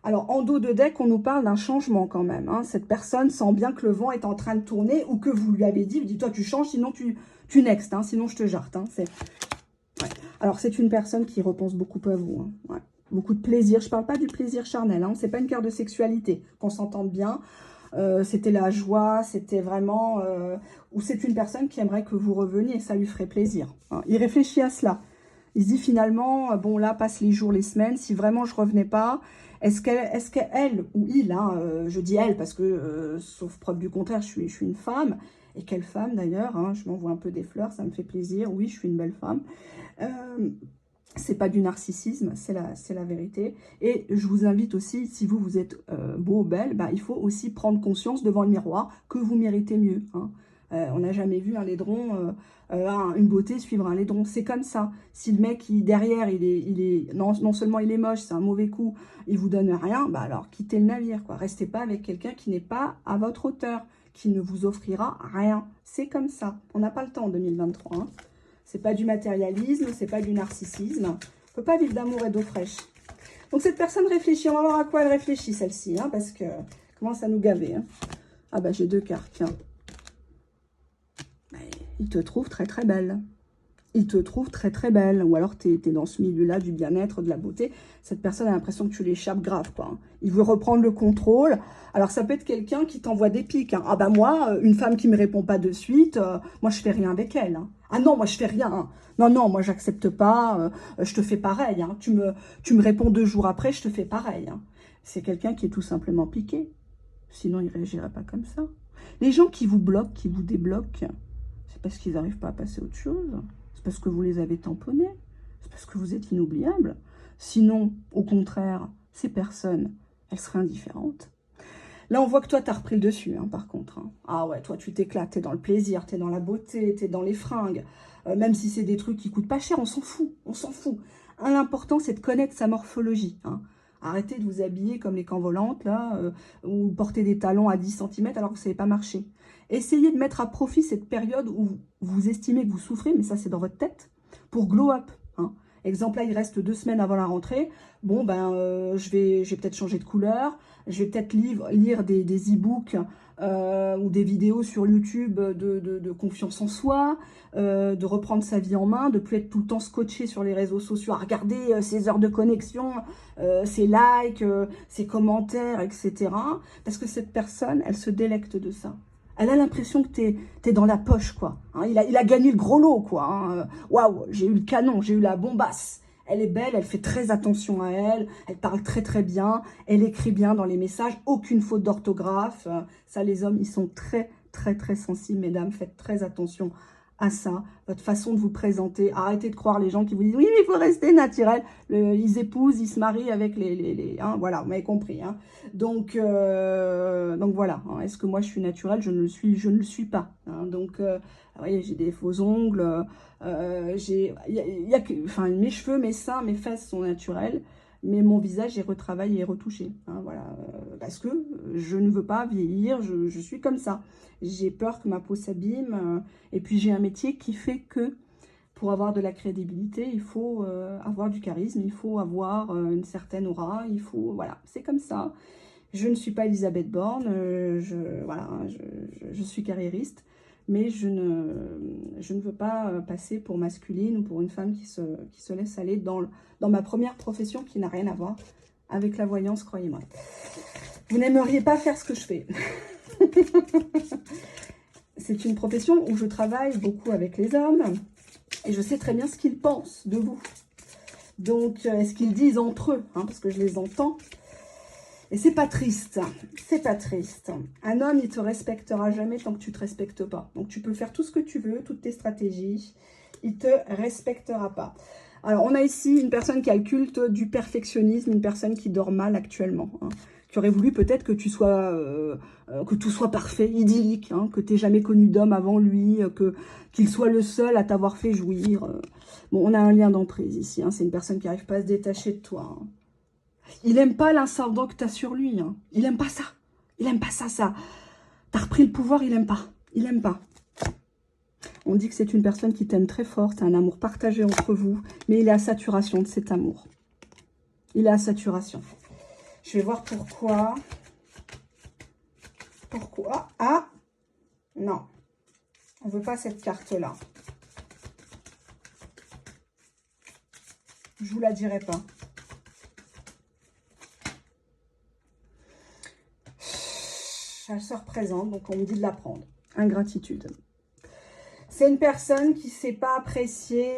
Alors, en dos de deck, on nous parle d'un changement quand même. Hein. Cette personne sent bien que le vent est en train de tourner ou que vous lui avez dit, toi tu changes, sinon tu next, hein, sinon je te jarte. Hein. Ouais. Alors, c'est une personne qui repense beaucoup à vous. Hein. Ouais. Beaucoup de plaisir. Je ne parle pas du plaisir charnel. Hein. Ce n'est pas une carte de sexualité, qu'on s'entende bien. C'était la joie, c'était vraiment... ou c'est une personne qui aimerait que vous reveniez et ça lui ferait plaisir. Hein. Il réfléchit à cela. Il se dit finalement, bon là, passent les jours, les semaines. Si vraiment je ne revenais pas, est-ce qu'elle ou il, hein, je dis elle parce que, sauf preuve du contraire, je suis une femme. Et quelle femme d'ailleurs, hein, je m'envoie un peu des fleurs, ça me fait plaisir. Oui, je suis une belle femme. C'est pas du narcissisme, c'est la vérité. Et je vous invite aussi, si vous êtes beau ou belle, bah, il faut aussi prendre conscience devant le miroir que vous méritez mieux. Hein. On n'a jamais vu un laidron, une beauté suivre un laidron. C'est comme ça. Si le mec, derrière, non seulement il est moche, c'est un mauvais coup, il vous donne rien, bah alors quittez le navire. Quoi. Restez pas avec quelqu'un qui n'est pas à votre hauteur, qui ne vous offrira rien. C'est comme ça. On n'a pas le temps en 2023. Hein. C'est pas du matérialisme, c'est pas du narcissisme. On ne peut pas vivre d'amour et d'eau fraîche. Donc cette personne réfléchit. On va voir à quoi elle réfléchit, celle-ci. Hein, parce que commence à nous gaver. Hein. Ah bah j'ai deux cartes, tiens. Il te trouve très très belle. Il te trouve très très belle. Ou alors tu es dans ce milieu-là du bien-être, de la beauté. Cette personne a l'impression que tu l'échappes grave. Quoi. Il veut reprendre le contrôle. Alors ça peut être quelqu'un qui t'envoie des pics. Hein. Ah bah moi, une femme qui ne me répond pas de suite, moi je fais rien avec elle. Hein. Ah non, moi je fais rien. Hein. Non, non, moi j'accepte pas. Je te fais pareil. Hein. Tu me réponds 2 jours après, je te fais pareil. Hein. C'est quelqu'un qui est tout simplement piqué. Sinon il ne réagirait pas comme ça. Les gens qui vous bloquent, qui vous débloquent, c'est parce qu'ils n'arrivent pas à passer à autre chose. C'est parce que vous les avez tamponnés. C'est parce que vous êtes inoubliables. Sinon, au contraire, ces personnes, elles seraient indifférentes. Là, on voit que toi, tu as repris le dessus, hein, par contre. Hein. Ah ouais, toi, tu t'éclates. Tu es dans le plaisir, tu es dans la beauté, tu es dans les fringues. Même si c'est des trucs qui coûtent pas cher, on s'en fout. On s'en fout. L'important, c'est de connaître sa morphologie. Hein. Arrêtez de vous habiller comme les camps volantes, là, ou porter des talons à 10 cm alors que vous ne savez pas marcher. Essayez de mettre à profit cette période où vous estimez que vous souffrez, mais ça c'est dans votre tête, pour glow up. Hein. Exemple, là, il reste 2 semaines avant la rentrée. Bon, ben, je vais peut-être changer de couleur. Je vais peut-être lire des e-books ou des vidéos sur YouTube de confiance en soi, de reprendre sa vie en main, de ne plus être tout le temps scotché sur les réseaux sociaux, à regarder ses heures de connexion, ses likes, ses commentaires, etc. Parce que cette personne, elle se délecte de ça. Elle a l'impression que t'es dans la poche, quoi. Hein, il a gagné le gros lot, quoi. Hein. Waouh, j'ai eu le canon, j'ai eu la bombasse. Elle est belle, elle fait très attention à elle, elle parle très très bien, elle écrit bien dans les messages, aucune faute d'orthographe. Ça, les hommes, ils sont très très très sensibles, mesdames, faites très attention à ça, votre façon de vous présenter. Arrêtez de croire les gens qui vous disent « Oui, mais il faut rester naturel ». Ils épousent, ils se marient avec hein, voilà, vous m'avez compris. Hein. Donc voilà, hein. Est-ce que moi je suis naturelle? Je ne le suis pas. Hein. Donc, vous voyez, j'ai des faux ongles, enfin, mes cheveux, mes seins, mes fesses sont naturels, mais mon visage est retravaillé et retouché. Hein, voilà, parce que je ne veux pas vieillir, je suis comme ça. J'ai peur que ma peau s'abîme, et puis j'ai un métier qui fait que pour avoir de la crédibilité, il faut avoir du charisme, il faut avoir une certaine aura, il faut, voilà, c'est comme ça. Je ne suis pas Elisabeth Borne, voilà, je suis carriériste, mais je ne veux pas passer pour masculine ou pour une femme qui se laisse aller dans ma première profession qui n'a rien à voir avec la voyance, croyez-moi. Vous n'aimeriez pas faire ce que je fais. C'est une profession où je travaille beaucoup avec les hommes et je sais très bien ce qu'ils pensent de vous. Donc, est-ce qu'ils disent entre eux, hein, parce que je les entends. Et c'est pas triste, c'est pas triste. Un homme, il te respectera jamais tant que tu te respectes pas. Donc, tu peux faire tout ce que tu veux, toutes tes stratégies, il te respectera pas. Alors, on a ici une personne qui a le culte du perfectionnisme, une personne qui dort mal actuellement, hein, qui aurait voulu peut-être que que tout soit parfait, idyllique, hein, que tu n'aies jamais connu d'homme avant lui, qu'il soit le seul à t'avoir fait jouir. Bon, on a un lien d'emprise ici, hein, c'est une personne qui n'arrive pas à se détacher de toi. Hein. Il n'aime pas l'incendant que tu as sur lui. Hein. Il n'aime pas ça. Il n'aime pas ça. T'as repris le pouvoir, il n'aime pas. Il n'aime pas. On dit que c'est une personne qui t'aime très fort. C'est un amour partagé entre vous. Mais il est à saturation de cet amour. Il est à saturation. Je vais voir pourquoi. Pourquoi? Ah, non. On ne veut pas cette carte-là. Je ne vous la dirai pas. Elle se représente, donc on me dit de la prendre. Ingratitude. C'est une personne qui ne sait pas apprécier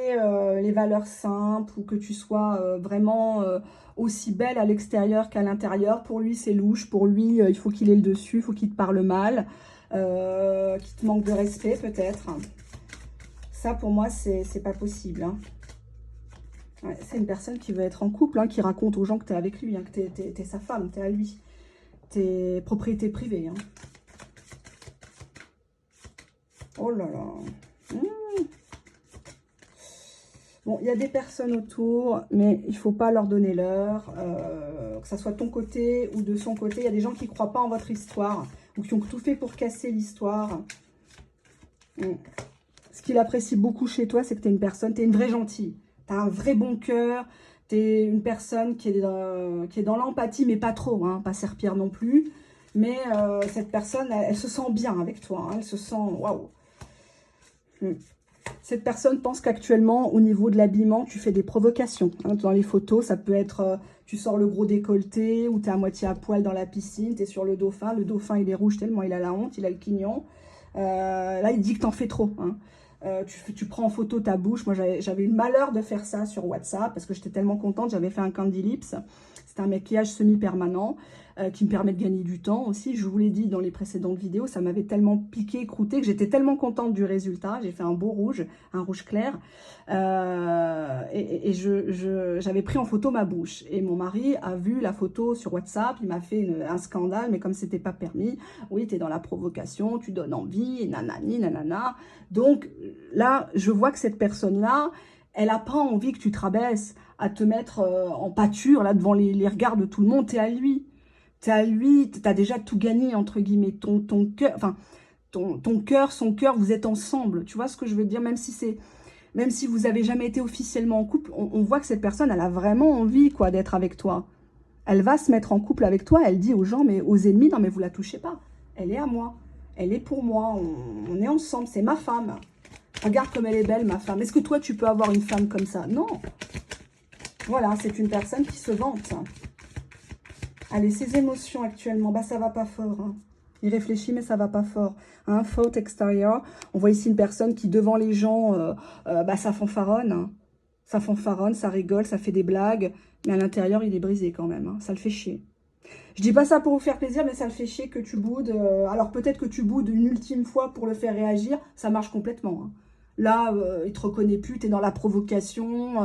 les valeurs simples ou que tu sois vraiment aussi belle à l'extérieur qu'à l'intérieur. Pour lui, c'est louche. Pour lui, il faut qu'il ait le dessus, il faut qu'il te parle mal, qu'il te manque de respect peut-être. Ça, pour moi, c'est pas possible. Hein. Ouais, c'est une personne qui veut être en couple, hein, qui raconte aux gens que tu es avec lui, hein, que tu es sa femme, tu es à lui. Tes propriétés privées. Hein. Oh là là. Bon, il y a des personnes autour, mais il ne faut pas leur donner l'heure. Que ça soit de ton côté ou de son côté. Il y a des gens qui ne croient pas en votre histoire ou qui ont tout fait pour casser l'histoire. Ce qu'il apprécie beaucoup chez toi, c'est que tu es une personne, tu es une vraie gentille. Tu as un vrai bon cœur. Tu es une personne qui est dans l'empathie, mais pas trop, hein, pas serpillère non plus. Mais cette personne, elle se sent bien avec toi. Hein, elle se sent... Waouh. Cette personne pense qu'actuellement, au niveau de l'habillement, tu fais des provocations. Hein, dans les photos, ça peut être... tu sors le gros décolleté ou tu es à moitié à poil dans la piscine. Tu es sur le dauphin. Le dauphin, il est rouge tellement il a la honte, il a le quignon. Là, il dit que tu en fais trop. Hein. Tu prends en photo ta bouche. Moi, j'avais eu le malheur de faire ça sur WhatsApp parce que j'étais tellement contente. J'avais fait un Candy Lips. C'est un maquillage semi-permanent qui me permet de gagner du temps aussi. Je vous l'ai dit dans les précédentes vidéos, ça m'avait tellement piqué, croûté que j'étais tellement contente du résultat. J'ai fait un beau rouge, un rouge clair. Et j'avais pris en photo ma bouche. Et mon mari a vu la photo sur WhatsApp. Il m'a fait un scandale, mais comme c'était pas permis, oui, tu es dans la provocation, tu donnes envie, et nanani, nanana. Donc là, je vois que cette personne-là, Elle n'a pas envie que tu te rabaisses à te mettre en pâture, là, devant les regards de tout le monde. T'es à lui. T'es à lui, t'as déjà tout gagné, entre guillemets. Ton cœur, enfin, ton cœur, son cœur, vous êtes ensemble. Tu vois ce que je veux dire? Même si vous avez jamais été officiellement en couple, on voit que cette personne, elle a vraiment envie, quoi, d'être avec toi. Elle va se mettre en couple avec toi. Elle dit aux gens, mais aux ennemis, non, mais vous la touchez pas. Elle est à moi. Elle est pour moi. On est ensemble. C'est ma femme. Regarde comme elle est belle, ma femme. Est-ce que toi, tu peux avoir une femme comme ça? Non. Voilà, c'est une personne qui se vante. Allez, ses émotions actuellement, bah ça va pas fort. Hein. Il réfléchit, mais ça va pas fort. Hein, faute extérieure. On voit ici une personne qui, devant les gens, bah ça fanfaronne. Hein. Ça fanfaronne, ça rigole, ça fait des blagues. Mais à l'intérieur, il est brisé quand même. Hein. Ça le fait chier. Je dis pas ça pour vous faire plaisir, mais ça le fait chier que tu boudes. Alors peut-être que tu boudes une ultime fois pour le faire réagir. Ça marche complètement. Hein. Là, il te reconnaît plus, tu es dans la provocation,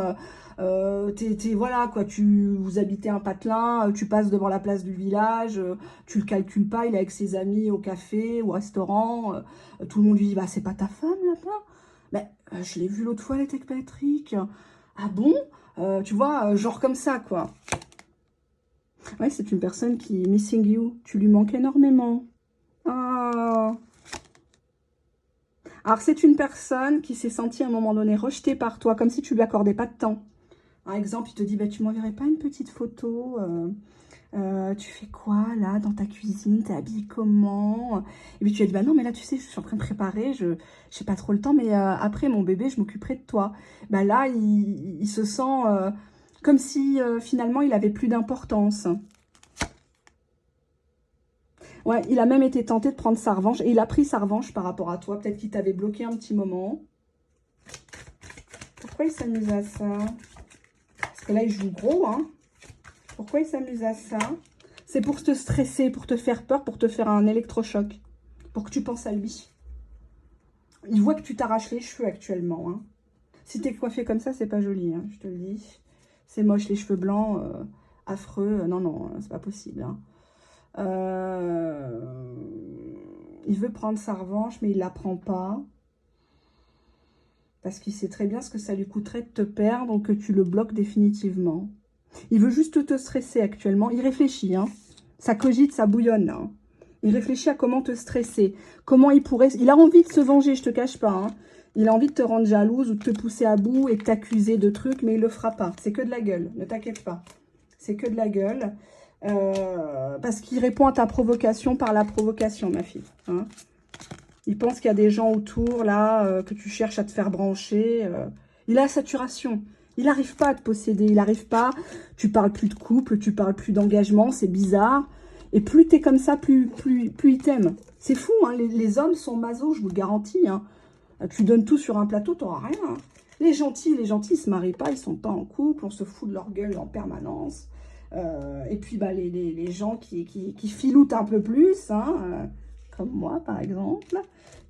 voilà quoi, vous habitez un patelin, tu passes devant la place du village, tu le calcules pas, il est avec ses amis au café, au restaurant, tout le monde lui dit, bah c'est pas ta femme là-bas? Mais je l'ai vu l'autre fois, elle était avec Patrick. Ah bon? Tu vois, genre comme ça quoi. Ouais, c'est une personne qui est missing you, tu lui manques énormément. Ah. Alors, c'est une personne qui s'est sentie à un moment donné rejetée par toi, comme si tu lui accordais pas de temps. Par exemple, il te dit, bah, tu m'enverrais pas une petite photo tu fais quoi, là, dans ta cuisine? T'es habillée comment? Et puis, tu lui as dit, bah non, mais là, tu sais, je suis en train de préparer, je n'ai pas trop le temps, mais après, mon bébé, je m'occuperai de toi. Bah là, il se sent comme si, finalement, il avait plus d'importance. Ouais, il a même été tenté de prendre sa revanche. Et il a pris sa revanche par rapport à toi. Peut-être qu'il t'avait bloqué un petit moment. Pourquoi il s'amuse à ça? Parce que là, il joue gros, hein. Pourquoi il s'amuse à ça? C'est pour te stresser, pour te faire peur, pour te faire un électrochoc. Pour que tu penses à lui. Il voit que tu t'arraches les cheveux actuellement. Hein. Si t'es coiffé comme ça, c'est pas joli, hein, je te le dis. C'est moche, les cheveux blancs, affreux. Non, non, c'est pas possible. Hein. Il veut prendre sa revanche, mais il la prend pas. Parce qu'il sait très bien ce que ça lui coûterait de te perdre, donc que tu le bloques définitivement. Il veut juste te stresser actuellement. Il réfléchit, hein. Ça cogite, ça bouillonne. Hein. Il réfléchit à comment te stresser. Comment il pourrait... Il a envie de se venger, je te cache pas. Hein. Il a envie de te rendre jalouse ou de te pousser à bout et de t'accuser de trucs, mais il le fera pas. C'est que de la gueule, ne t'inquiète pas. C'est que de la gueule. Parce qu'il répond à ta provocation par la provocation, ma fille. Hein. Il pense qu'il y a des gens autour, là, que tu cherches à te faire brancher. Il a la saturation. Il n'arrive pas à te posséder. Il n'arrive pas. Tu parles plus de couple, tu parles plus d'engagement. C'est bizarre. Et plus tu es comme ça, plus il t'aime. C'est fou, hein. Les hommes sont masos, je vous le garantis. Hein. Tu donnes tout sur un plateau, tu n'auras rien. Hein. Les gentils, ils ne se marient pas, ils ne sont pas en couple. On se fout de leur gueule en permanence. Et puis, bah, les gens qui filoutent un peu plus, hein, comme moi, par exemple,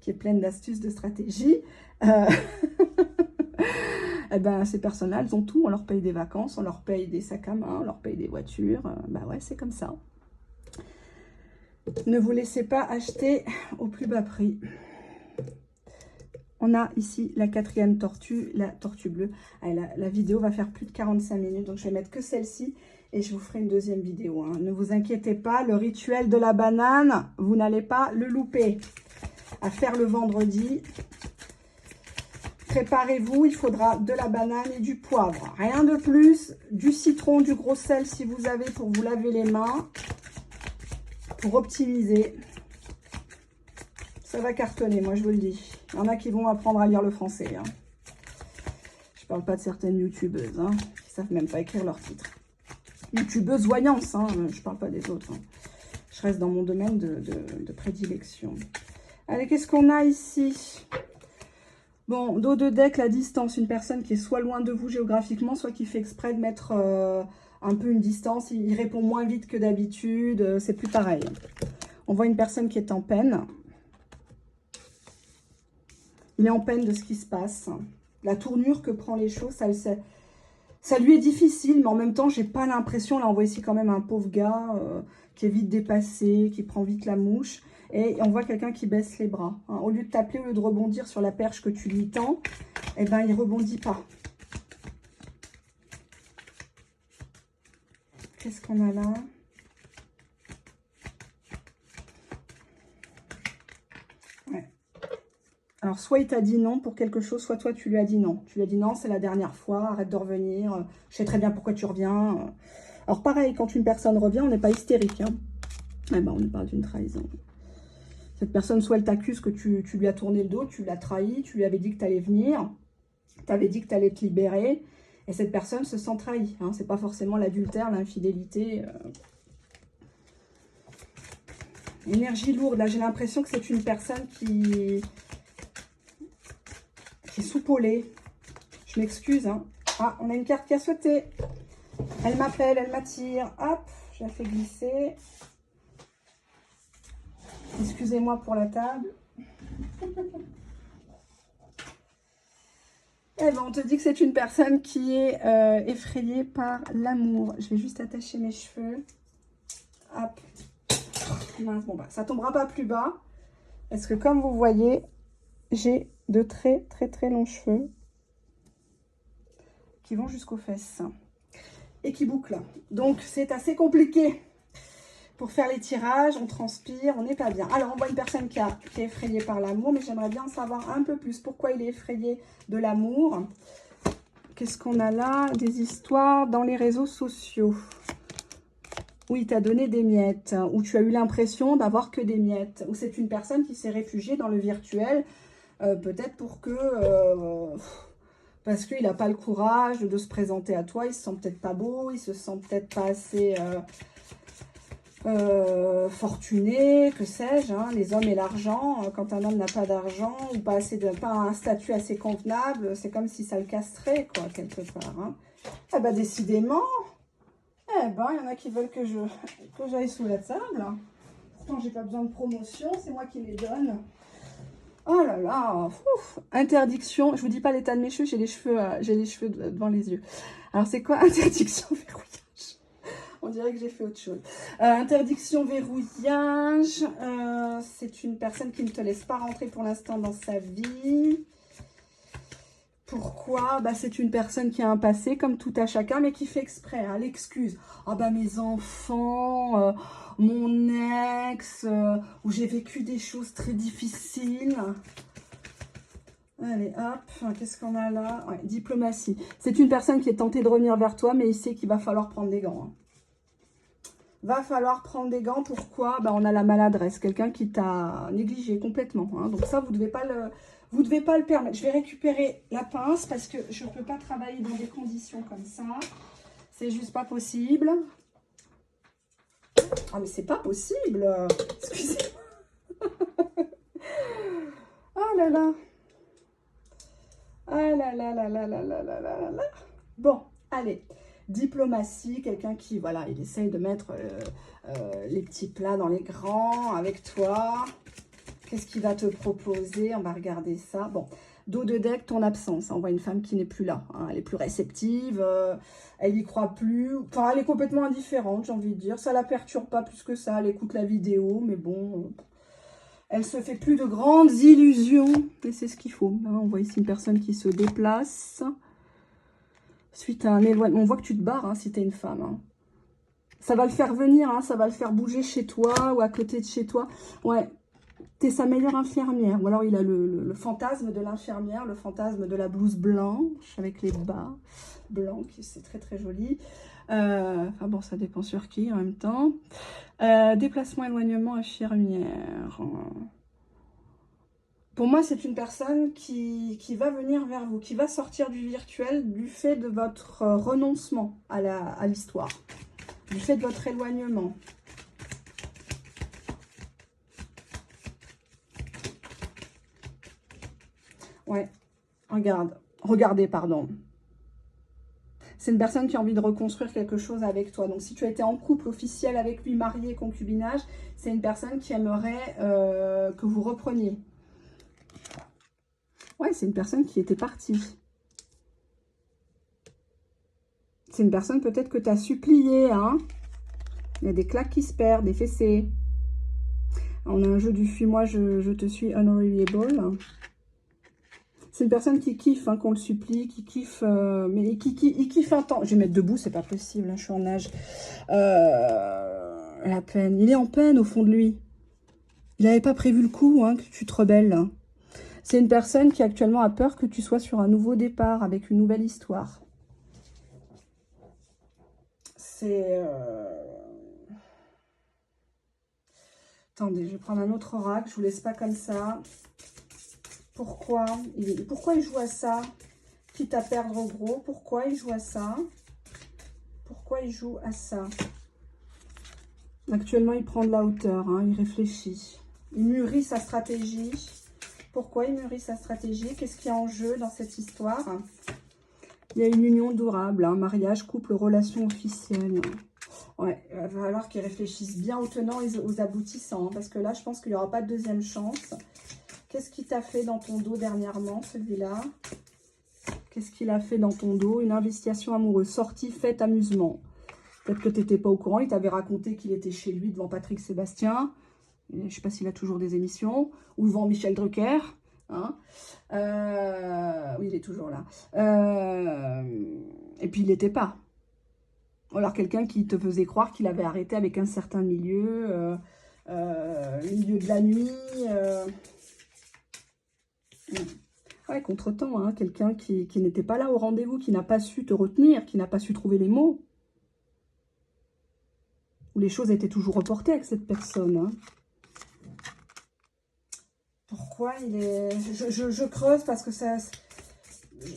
qui est pleine d'astuces, de stratégies, eh ben, ces personnes-là, elles ont tout. On leur paye des vacances, on leur paye des sacs à main, on leur paye des voitures. Bah ouais, c'est comme ça. Ne vous laissez pas acheter au plus bas prix. On a ici la 4e tortue, la tortue bleue. Allez, la vidéo va faire plus de 45 minutes, donc je vais mettre que celle-ci et je vous ferai une deuxième vidéo. Hein. Ne vous inquiétez pas, le rituel de la banane, vous n'allez pas le louper. À faire le vendredi. Préparez-vous, il faudra de la banane et du poivre. Rien de plus, du citron, du gros sel si vous avez pour vous laver les mains, pour optimiser. Ça va cartonner, moi je vous le dis. Il y en a qui vont apprendre à lire le français. Hein. Je parle pas de certaines youtubeuses hein, qui savent même pas écrire leur titre. Youtubeuse voyance, hein, je parle pas des autres. Hein. Je reste dans mon domaine de prédilection. Allez, qu'est-ce qu'on a ici? Bon, dos de deck, la distance. Une personne qui est soit loin de vous géographiquement, soit qui fait exprès de mettre un peu une distance. Il répond moins vite que d'habitude. C'est plus pareil. On voit une personne qui est en peine. Il est en peine de ce qui se passe. La tournure que prend les choses, ça lui est difficile, mais en même temps, j'ai pas l'impression. Là, on voit ici quand même un pauvre gars qui est vite dépassé, qui prend vite la mouche. Et on voit quelqu'un qui baisse les bras. Hein. Au lieu de t'appeler, au lieu de rebondir sur la perche que tu lui tends, eh ben, il rebondit pas. Qu'est-ce qu'on a là? Ouais. Alors, soit il t'a dit non pour quelque chose, soit toi, tu lui as dit non. Tu lui as dit non, c'est la dernière fois, arrête de revenir. Je sais très bien pourquoi tu reviens. Alors, pareil, quand une personne revient, on n'est pas hystérique. Hein. Eh ben, on parle d'une trahison. Cette personne, soit elle t'accuse que tu lui as tourné le dos, tu l'as trahi, tu lui avais dit que tu allais venir, tu avais dit que tu allais te libérer, et cette personne se sent trahie. Hein. Ce n'est pas forcément l'adultère, l'infidélité. Énergie lourde. Là, j'ai l'impression que c'est une personne qui est soupolée. Je m'excuse. Hein. Ah, on a une carte qui a sauté. Elle m'appelle, elle m'attire. Hop, je la fais glisser. Excusez-moi pour la table. Eh ben, on te dit que c'est une personne qui est effrayée par l'amour. Je vais juste attacher mes cheveux. Hop. Mince, bon, bah, ça tombera pas plus bas. Parce que comme vous voyez, j'ai de très longs cheveux qui vont jusqu'aux fesses. Et qui bouclent. Donc, c'est assez compliqué. Pour faire les tirages, on transpire, on n'est pas bien. Alors, on voit une personne qui est effrayée par l'amour, mais j'aimerais bien en savoir un peu plus. Pourquoi il est effrayé de l'amour? Qu'est-ce qu'on a là? Des histoires dans les réseaux sociaux. Où il t'a donné des miettes, où tu as eu l'impression d'avoir que des miettes. Ou c'est une personne qui s'est réfugiée dans le virtuel, peut-être pour que... parce qu'il n'a pas le courage de se présenter à toi, il se sent peut-être pas beau, il se sent peut-être pas assez... fortuné, que sais-je, hein, les hommes et l'argent. Quand un homme n'a pas d'argent ou pas un statut assez convenable, c'est comme si ça le castrait, quoi, quelque part. Hein. Eh ben, décidément, eh ben, il y en a qui veulent que j'aille sous la table. Pourtant, j'ai pas besoin de promotion, c'est moi qui les donne. Oh là là, ouf. Interdiction. Je vous dis pas l'état de mes cheveux, j'ai les cheveux devant les yeux. Alors, c'est quoi interdiction verrouillage? On dirait que j'ai fait autre chose. Interdiction verrouillage. C'est une personne qui ne te laisse pas rentrer pour l'instant dans sa vie. Pourquoi? Bah, c'est une personne qui a un passé, comme tout à chacun, mais qui fait exprès. Hein, l'excuse. Ah bah mes enfants, mon ex, où j'ai vécu des choses très difficiles. Allez, hop, qu'est-ce qu'on a là? Ouais, diplomatie. C'est une personne qui est tentée de revenir vers toi, mais il sait qu'il va falloir prendre des gants. Hein. Va falloir prendre des gants. Pourquoi? Ben, on a la maladresse. Quelqu'un qui t'a négligé complètement. Hein. Donc ça, vous ne devez pas le permettre. Je vais récupérer la pince parce que je ne peux pas travailler dans des conditions comme ça. C'est juste pas possible. Ah, mais c'est pas possible. Excusez-moi. Oh là là. Ah là là là là là là là là là. Bon, allez. Diplomatie, quelqu'un qui, voilà, il essaye de mettre les petits plats dans les grands avec toi. Qu'est-ce qu'il va te proposer? On va regarder ça. Bon, dos de deck, ton absence. On voit une femme qui n'est plus là. Hein. Elle est plus réceptive, elle n'y croit plus. Enfin, elle est complètement indifférente, j'ai envie de dire. Ça la perturbe pas plus que ça. Elle écoute la vidéo, mais bon... elle se fait plus de grandes illusions. Et c'est ce qu'il faut. Hein. On voit ici une personne qui se déplace. Suite à un éloignement, on voit que tu te barres hein, si tu es une femme. Hein. Ça va le faire venir, hein, ça va le faire bouger chez toi ou à côté de chez toi. Ouais, tu es sa meilleure infirmière. Ou alors il a le fantasme de l'infirmière, le fantasme de la blouse blanche avec les bas blancs, c'est très joli. Enfin bon, ça dépend sur qui en même temps. Déplacement, éloignement, infirmière. Pour moi, c'est une personne qui va venir vers vous, qui va sortir du virtuel du fait de votre renoncement à l'histoire, du fait de votre éloignement. Ouais, regardez, pardon. C'est une personne qui a envie de reconstruire quelque chose avec toi. Donc, si tu as été en couple officiel avec lui, marié, concubinage, c'est une personne qui aimerait que vous repreniez. Ouais, c'est une personne qui était partie. C'est une personne peut-être que tu as supplié, hein. Il y a des claques qui se perdent, des fessées. On a un jeu du fuis-moi, je te suis unreliable. C'est une personne qui kiffe, hein, qu'on le supplie, qui kiffe, mais il kiffe un temps. Je vais mettre debout, c'est pas possible, hein, je suis en nage. La peine. Il est en peine au fond de lui. Il n'avait pas prévu le coup, hein, que tu te rebelles. Hein. C'est une personne qui actuellement a peur que tu sois sur un nouveau départ, avec une nouvelle histoire. C'est... Attendez, je vais prendre un autre oracle, je vous laisse pas comme ça. Pourquoi il joue à ça? Quitte à perdre gros, pourquoi il joue à ça? Pourquoi il joue à ça? Actuellement, il prend de la hauteur, hein, il réfléchit. Il mûrit sa stratégie. Pourquoi il mûrit sa stratégie? Qu'est-ce qu'il y a en jeu dans cette histoire? Il y a une union durable, hein, mariage, couple, relation officielle. Ouais, il va falloir qu'ils réfléchissent bien aux tenants et aux aboutissants, hein, parce que là, je pense qu'il n'y aura pas de deuxième chance. Qu'est-ce qu'il t'a fait dans ton dos dernièrement, celui-là? Qu'est-ce qu'il a fait dans ton dos? Une investigation amoureuse, sortie, fête, amusement. Peut-être que tu n'étais pas au courant, il t'avait raconté qu'il était chez lui devant Patrick Sébastien. Je ne sais pas s'il a toujours des émissions. Ou devant Michel Drucker. Hein. Oui, il est toujours là. Et puis, il n'était pas. Alors, quelqu'un qui te faisait croire qu'il avait arrêté avec un certain milieu. Milieu de la nuit. Ouais, contre-temps. Hein, quelqu'un qui n'était pas là au rendez-vous, qui n'a pas su te retenir, qui n'a pas su trouver les mots. Où les choses étaient toujours reportées avec cette personne. Hein. Pourquoi il est... Je creuse parce que ça...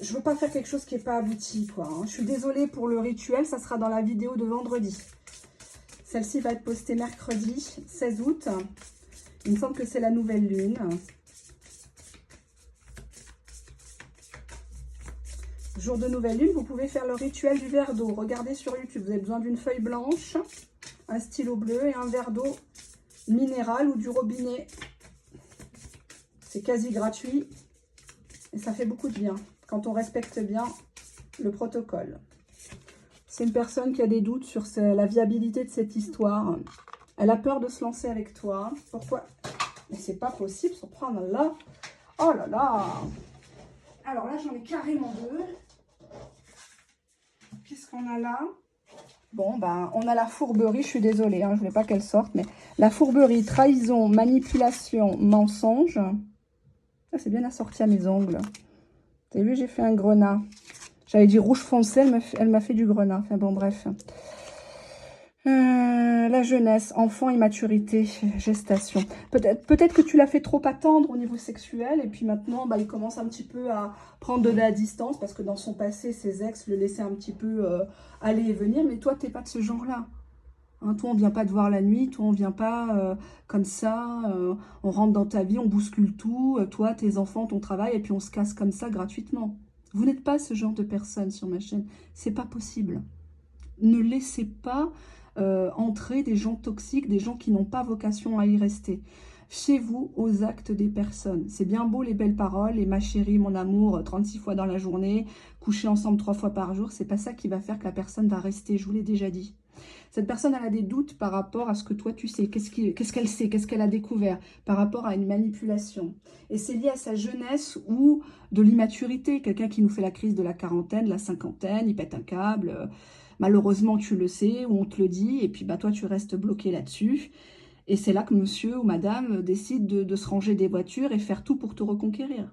Je veux pas faire quelque chose qui n'est pas abouti, quoi. Hein. Je suis désolée pour le rituel, ça sera dans la vidéo de vendredi. Celle-ci va être postée mercredi, 16 août. Il me semble que c'est la nouvelle lune. Jour de nouvelle lune, vous pouvez faire le rituel du verre d'eau. Regardez sur YouTube, vous avez besoin d'une feuille blanche, un stylo bleu et un verre d'eau minéral ou du robinet. C'est quasi gratuit et ça fait beaucoup de bien quand on respecte bien le protocole. C'est une personne qui a des doutes sur la viabilité de cette histoire. Elle a peur de se lancer avec toi. Pourquoi? Mais c'est pas possible, subhanallah. Oh là là. Alors là, j'en ai carrément deux. Qu'est-ce qu'on a là? Bon, ben, on a la fourberie. Je suis désolée, hein, je voulais pas qu'elle sorte. Mais la fourberie, trahison, manipulation, mensonge. Ça, c'est bien assorti à mes ongles. Vous avez vu, j'ai fait un grenat. J'avais dit rouge foncé, elle m'a fait du grenat. Enfin bon, bref. La jeunesse, enfant, immaturité, gestation. Peut-être que tu l'as fait trop attendre au niveau sexuel. Et puis maintenant, bah, il commence un petit peu à prendre de la distance. Parce que dans son passé, ses ex le laissaient un petit peu aller et venir. Mais toi, tu n'es pas de ce genre-là. Hein, toi, on ne vient pas te voir la nuit, toi, on ne vient pas comme ça, on rentre dans ta vie, on bouscule tout, toi, tes enfants, ton travail, et puis on se casse comme ça gratuitement. Vous n'êtes pas ce genre de personne sur ma chaîne, c'est pas possible. Ne laissez pas entrer des gens toxiques, des gens qui n'ont pas vocation à y rester. Fiez-vous aux actes des personnes. C'est bien beau les belles paroles, et ma chérie, mon amour, 36 fois dans la journée, coucher ensemble 3 fois par jour, c'est pas ça qui va faire que la personne va rester, je vous l'ai déjà dit. Cette personne, elle a des doutes par rapport à ce que toi, tu sais. Qu'est-ce qu'elle sait? Qu'est-ce qu'elle a découvert par rapport à une manipulation? Et c'est lié à sa jeunesse ou de l'immaturité. Quelqu'un qui nous fait la crise de la quarantaine, la cinquantaine, il pète un câble. Malheureusement, tu le sais ou on te le dit. Et puis, bah, toi, tu restes bloqué là-dessus. Et c'est là que monsieur ou madame décide de se ranger des voitures et faire tout pour te reconquérir.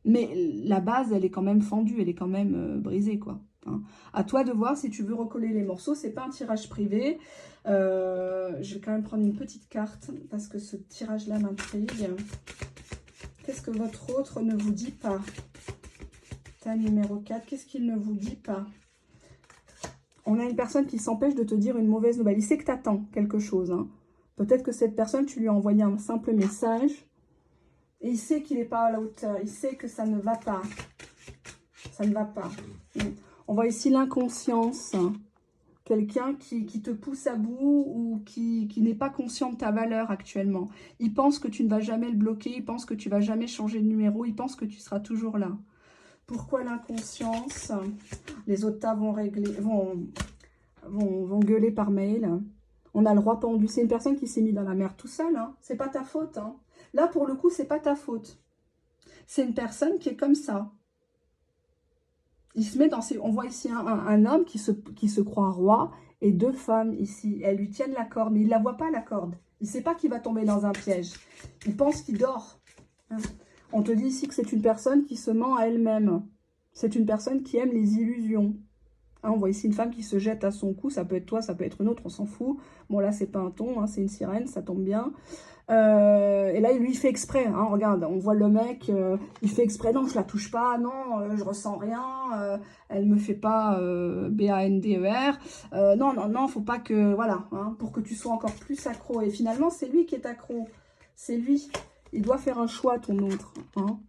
Mais la base, elle est quand même fendue, elle est quand même brisée, quoi. Hein. À toi de voir si tu veux recoller les morceaux. C'est pas un tirage privé. Je vais quand même prendre une petite carte parce que ce tirage-là m'intrigue. Qu'est-ce que votre autre ne vous dit pas? Ta numéro 4, qu'est-ce qu'il ne vous dit pas? On a une personne qui s'empêche de te dire une mauvaise nouvelle. Il sait que tu attends quelque chose. Hein. Peut-être que cette personne, tu lui as envoyé un simple message. Et il sait qu'il n'est pas à la hauteur. Il sait que ça ne va pas. Ça ne va pas. On voit ici l'inconscience. Quelqu'un qui te pousse à bout ou qui n'est pas conscient de ta valeur actuellement. Il pense que tu ne vas jamais le bloquer. Il pense que tu ne vas jamais changer de numéro. Il pense que tu seras toujours là. Pourquoi l'inconscience? Les autres tas vont gueuler par mail. On a le roi pendu. C'est une personne qui s'est mise dans la mer tout seul. Hein. C'est pas ta faute. Hein. Là, pour le coup, c'est pas ta faute. C'est une personne qui est comme ça. Il se met dans ses... On voit ici un homme qui se croit roi et 2 femmes ici. Elles lui tiennent la corde, mais il ne la voit pas la corde. Il ne sait pas qu'il va tomber dans un piège. Il pense qu'il dort. Hein. On te dit ici que c'est une personne qui se ment à elle-même. C'est une personne qui aime les illusions. Hein, on voit ici une femme qui se jette à son cou. Ça peut être toi, ça peut être une autre, on s'en fout. Bon là, c'est pas un thon, hein, c'est une sirène, ça tombe bien. Et là, il lui fait exprès. Hein, regarde, on voit le mec, il fait exprès. Non, je la touche pas. Non, je ressens rien. Elle me fait pas B-A-N-D-E-R. Non, non, non, faut pas que... Voilà, hein, pour que tu sois encore plus accro. Et finalement, c'est lui qui est accro. C'est lui. Il doit faire un choix, ton autre. Hein.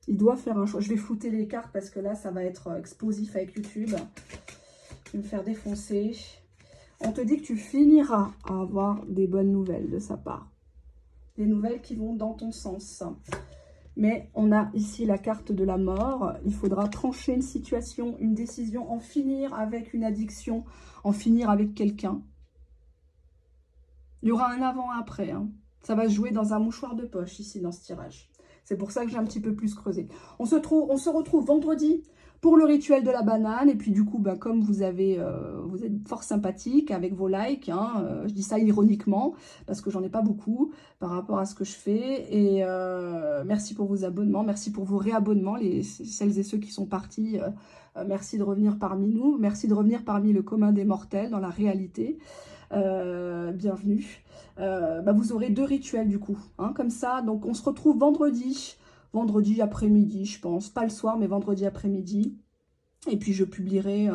Il doit faire un choix. Je vais flouter les cartes parce que là, ça va être explosif avec YouTube. Je vais me faire défoncer. On te dit que tu finiras à avoir des bonnes nouvelles de sa part. Des nouvelles qui vont dans ton sens. Mais on a ici la carte de la mort. Il faudra trancher une situation, une décision, en finir avec une addiction, en finir avec quelqu'un. Il y aura un avant-après. Hein. Ça va se jouer dans un mouchoir de poche ici dans ce tirage. C'est pour ça que j'ai un petit peu plus creusé. On se retrouve vendredi pour le rituel de la banane. Et puis du coup, bah, comme vous êtes fort sympathique avec vos likes, hein, je dis ça ironiquement parce que j'en ai pas beaucoup par rapport à ce que je fais. Et merci pour vos abonnements, merci pour vos réabonnements, celles et ceux qui sont partis. Merci de revenir parmi nous, merci de revenir parmi le commun des mortels dans la réalité. Bienvenue. Bah, vous aurez 2 rituels du coup, hein, comme ça. Donc on se retrouve vendredi après-midi, je pense. Pas le soir, mais vendredi après-midi. Et puis je publierai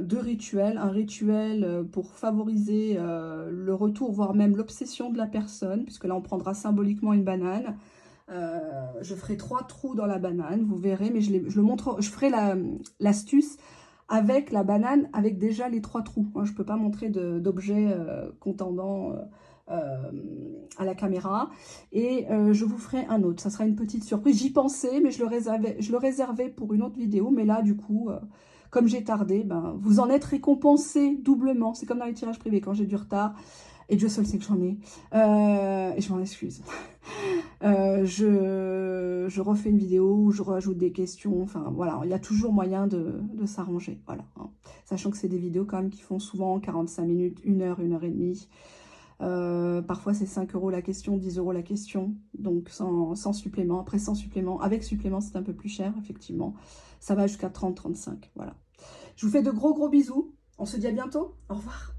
2 rituels. Un rituel pour favoriser le retour, voire même l'obsession de la personne, puisque là on prendra symboliquement une banane. Je ferai 3 trous dans la banane, vous verrez, mais je ferai l'astuce avec la banane, avec déjà les 3 trous. Hein, je ne peux pas montrer d'objet contendant à la caméra. Et je vous ferai un autre. Ça sera une petite surprise. J'y pensais, mais je le réservais pour une autre vidéo. Mais là, du coup, comme j'ai tardé, ben, vous en êtes récompensé doublement. C'est comme dans les tirages privés, quand j'ai du retard. Et Dieu seul sait que j'en ai. Et je m'en excuse. Je refais une vidéo où je rajoute des questions. Enfin, voilà, il y a toujours moyen de s'arranger. Voilà, hein. Sachant que c'est des vidéos quand même qui font souvent 45 minutes, 1 heure, 1 heure et demie. Parfois, c'est 5 € la question, 10 € la question. Donc, sans supplément. Après, sans supplément. Avec supplément, c'est un peu plus cher, effectivement. Ça va jusqu'à 30-35. Voilà. Je vous fais de gros bisous. On se dit à bientôt. Au revoir.